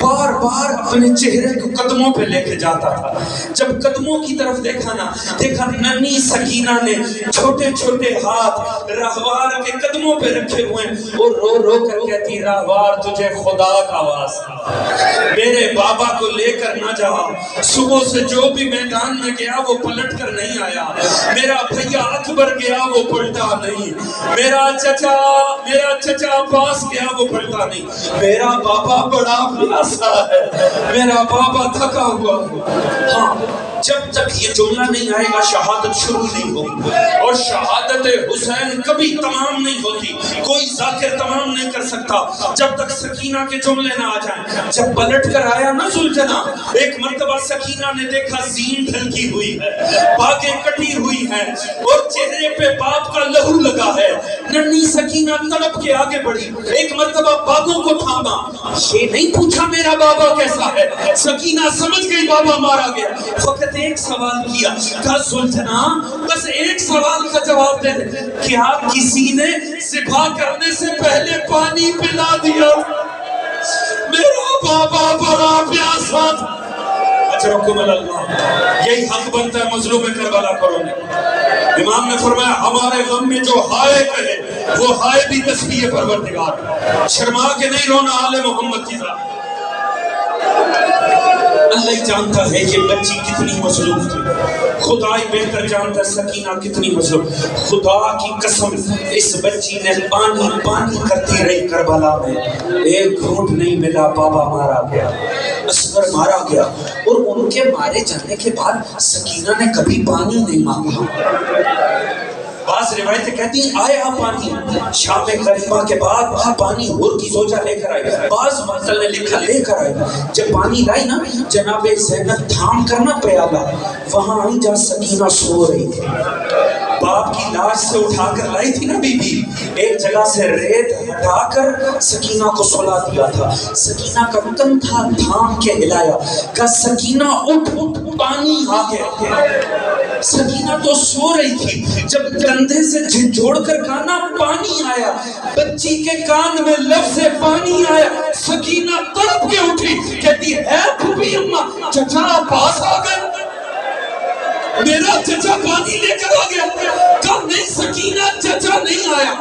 Speaker 1: بار بار اپنے چہرے کو قدموں پہ لے کے جاتا تھا۔ جب قدموں کی طرف دیکھا نا، دیکھا ننھی سکینہ نے چھوٹے چھوٹے ہاتھ راہوار کے قدموں پہ رکھے ہوئے اور رو رو کر کہتی، راہوار تجھے خدا کا واسطہ میرے بابا کو لے کر نہ جا، صبح سے جو بھی میدان میں گیا وہ پلٹ کر نہیں آیا، میرا بھیا اکبر گیا وہ پلٹا نہیں، میرا چچا عباس گیا وہ پلٹا نہیں، میرا بابا بڑا پیاسا ہے، میرا بابا تھکا ہوا ہے۔ ہاں جب تک یہ جملہ نہیں آئے گا شہادت شروع نہیں ہوگی، اور شہادت حسین کبھی تمام نہیں ہوتی، کوئی ذاکر تمام نہیں کر سکتا جب تک سکینہ کے جملے نہ آ جائیں۔ جب پلٹ کر آیا نا سلجھنا، ایک مرتبہ سکینہ نے دیکھا زین ڈھلکی ہوئی ہے، باگیں کٹی ہوئی ہیں اور چہرے پہ باپ کا لہو لگا ہے، ننھی سکینہ تڑپ کے آگے بڑھی، ایک مرتبہ باغوں کو تھاما، یہ نہیں پوچھا میرا بابا کیسا ہے، سکینہ سمجھ گئی بابا مارا گیا، فقط ایک سوال کیا، کہا سلجھنا بس ایک سوال کا جواب دے دے، کیا کسی نے ذبح کرنے سے پہلے پانی پلا دیا؟ میرا بابا بڑا پیاسا تھا۔ اجرکم اللہ، یہی حق بنتا ہے مظلوم کربلا کو رونے۔ امام نے فرمایا ہمارے غم میں جو ہائے کہے وہ ہائے بھی تسبیح پروردگار، شرما کے نہیں رونا آل محمد کی ذات۔ اللہ ہی جانتا ہے یہ بچی کتنی مظلوم تھی، خدا ہی بہتر جانتا ہے سکینہ کتنی مظلوم۔ خدا کی قسم اس بچی نے پانی پانی کرتی رہی کربلا میں، ایک گھونٹ نہیں ملا، بابا مارا گیا، اصغر مارا گیا، اور ان کے مارے جانے کے بعد سکینہ نے کبھی پانی نہیں مانگا۔ بعض روایتیں کہتی ہیں آیا پانی، شام قریبہ کے بعد پانی اور کی زوجہ لے کر آئی، بعض مطلب نے لکھا لے کر آئی، جب پانی لائی نا جناب زینب تھام کرنا پیالہ، وہاں آئی جہاں سکینہ سو رہی تھی، باپ کی لاش سے اٹھا کر لائی تھی نا بی بی، ایک جگہ سے ریت ہٹا کر سکینہ کو سلا دیا تھا، سکینہ کا تن تھا تھام کے ہلایا، کہا سکینہ اٹھ اٹھ پانی آ گیا۔ سکینہ تو سو رہی تھی، جب کندھے سے جھنجھوڑ کر کہا پانی آیا، بچی کے کان میں لفظ پانی آیا، سکینہ تڑپ کے اٹھی، کہتی ہے پھوپھی اماں چچا پاس آ گئے، میرا چچا پانی لے کر آ گیا۔ کہا نہیں سکینہ چچا نہیں آیا،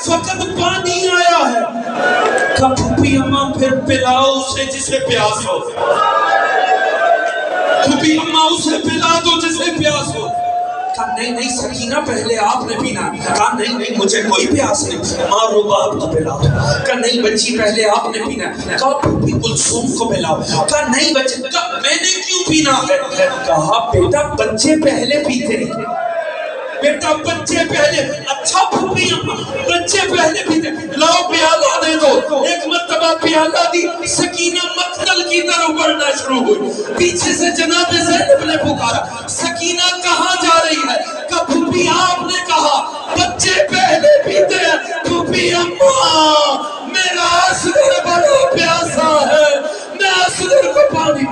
Speaker 1: فقط پانی آیا ہے۔ کہا پھوپھی اماں پھر پلاؤ اسے جسے پیاس ہو، پھوپھی اماں اسے پلا دو جسے پیاس ہو۔ کہا نہیں سکینہ پہلے آپ نے پینا، کہا نہیں مجھے کوئی پیاس نہیں، ماں رباب کو پلاؤ، کہا نہیں بچی پہلے آپ نے پینا، کہا پھوپھی کلثوم کو پلاؤ، کہا نہیں بچے، کہا میں نے کیوں پینا ہے، کہا بیٹا بچے پہلے پیتے ہیں، بیٹا بچے پہلے، اچھا پھوپھی اماں بچے پہلے پیتے، لاؤ پیالہ دے دو، ایک مرتبہ پیالہ دی، سکینہ مقتل کی طرف بڑھنا شروع ہوئی، پیچھے سے جناب زینب نے پکارا سکینہ کہاں جا رہی ہے، کہ پھوپھی آپ نے کہا بچے پہلے پیتے ہیں، پھوپھی اماں میرا اصغر بڑا پیاسا ہے، میں اصغر کو پانی۔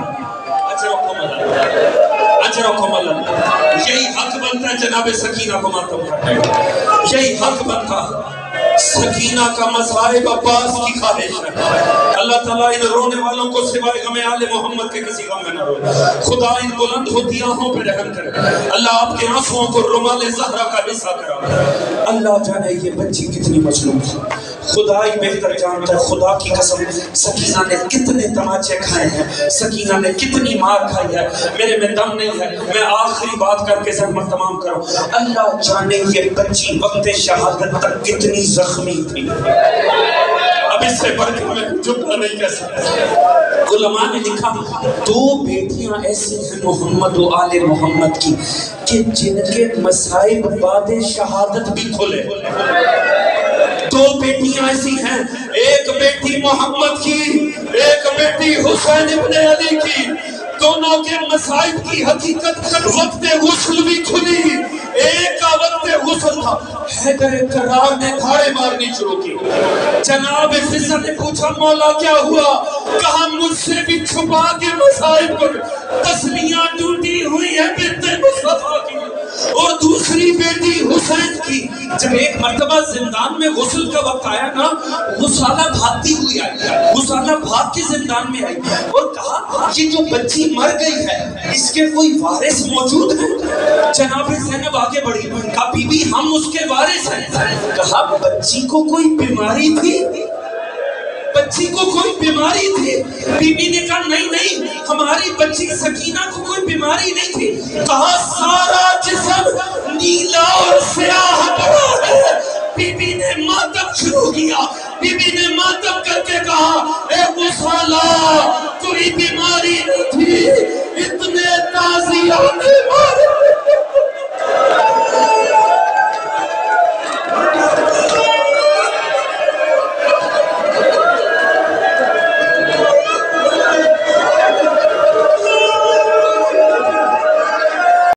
Speaker 1: اجرکم اللہ، یہی حق بنتا ہے جناب سکینہ کو ماتم کرنے کا، یہی حق بنتا ہے۔ سکینہ کا مصائب عباس کی خواہش ہے، اللہ تعالیٰ ان رونے والوں کو سوائے غم آل محمد کے کسی غم میں نہ روئے، خدا ان بلند ہوتی آنکھوں پہ رحم کرے، اللہ آپ کے آنسوؤں کو رومال زہرا کا حصہ کرا۔ اللہ جانے یہ بچی کتنی مظلوم ہے، خدا ہی بہتر جانتا ہے۔ خدا کی قسم سکینہ نے کتنے تماچے کھائے ہیں، سکینہ نے کتنی مار کھائی ہے، میرے میں دم نہیں ہے، میں آخری بات کر کے زحمت تمام کروں، اللہ جانے یہ بچی وقت شہادت تک کتنی زخمی تھی، اب اس سے بڑھ کے میں جملہ نہیں کہہ سکتا۔ علماء نے لکھا دو بیٹیاں ایسی ہیں محمد و آل محمد کی کہ جن کے مصائب بعد شہادت بھی کھلے، دو بیٹیاں ایسی ہیں، ایک بیٹی محمد کی، ایک بیٹی حسین ابن علی کی، دونوں کے مصائب کی حقیقت وقت غسل بھی کھلی، ایک کا وقت غسل تھا، حیدر کرار نے دھاڑے مارنی شروع کی، جناب فضل نے پوچھا مولا کیا ہوا، کہا مجھ سے بھی چھپا کے مصائب کو، تسلیاں ٹوٹی ہوئی ہے بنت مصطفیٰ کی، اور دوسری بیٹی حسین کی، جب ایک مرتبہ زندان میں غسل کا وقت آیا نا، غسالہ بھاگتی ہوئی آئی، غسالہ بھاگ کے زندان میں آئی اور کہا یہ جو بچی مر گئی ہے اس کے کوئی وارث موجود ہیں؟ جناب زینب آگے بڑھی، کہا بی بی ہم اس کے وارث ہیں، کہا بچی کو کوئی بیماری تھی، بچی کو کوئی بیماری تھی؟ بی بی نے کہا نہیں ہماری بچی سکینہ کو کوئی بیماری نہیں تھی، کہا سارا جسم نیلا اور سیاہ پڑا ہے، بی بی نے ماتم شروع کیا، بی بی نے ماتم کر کے کہا اے غسالہ کوئی بیماری نہیں تھی، اتنے تازیانے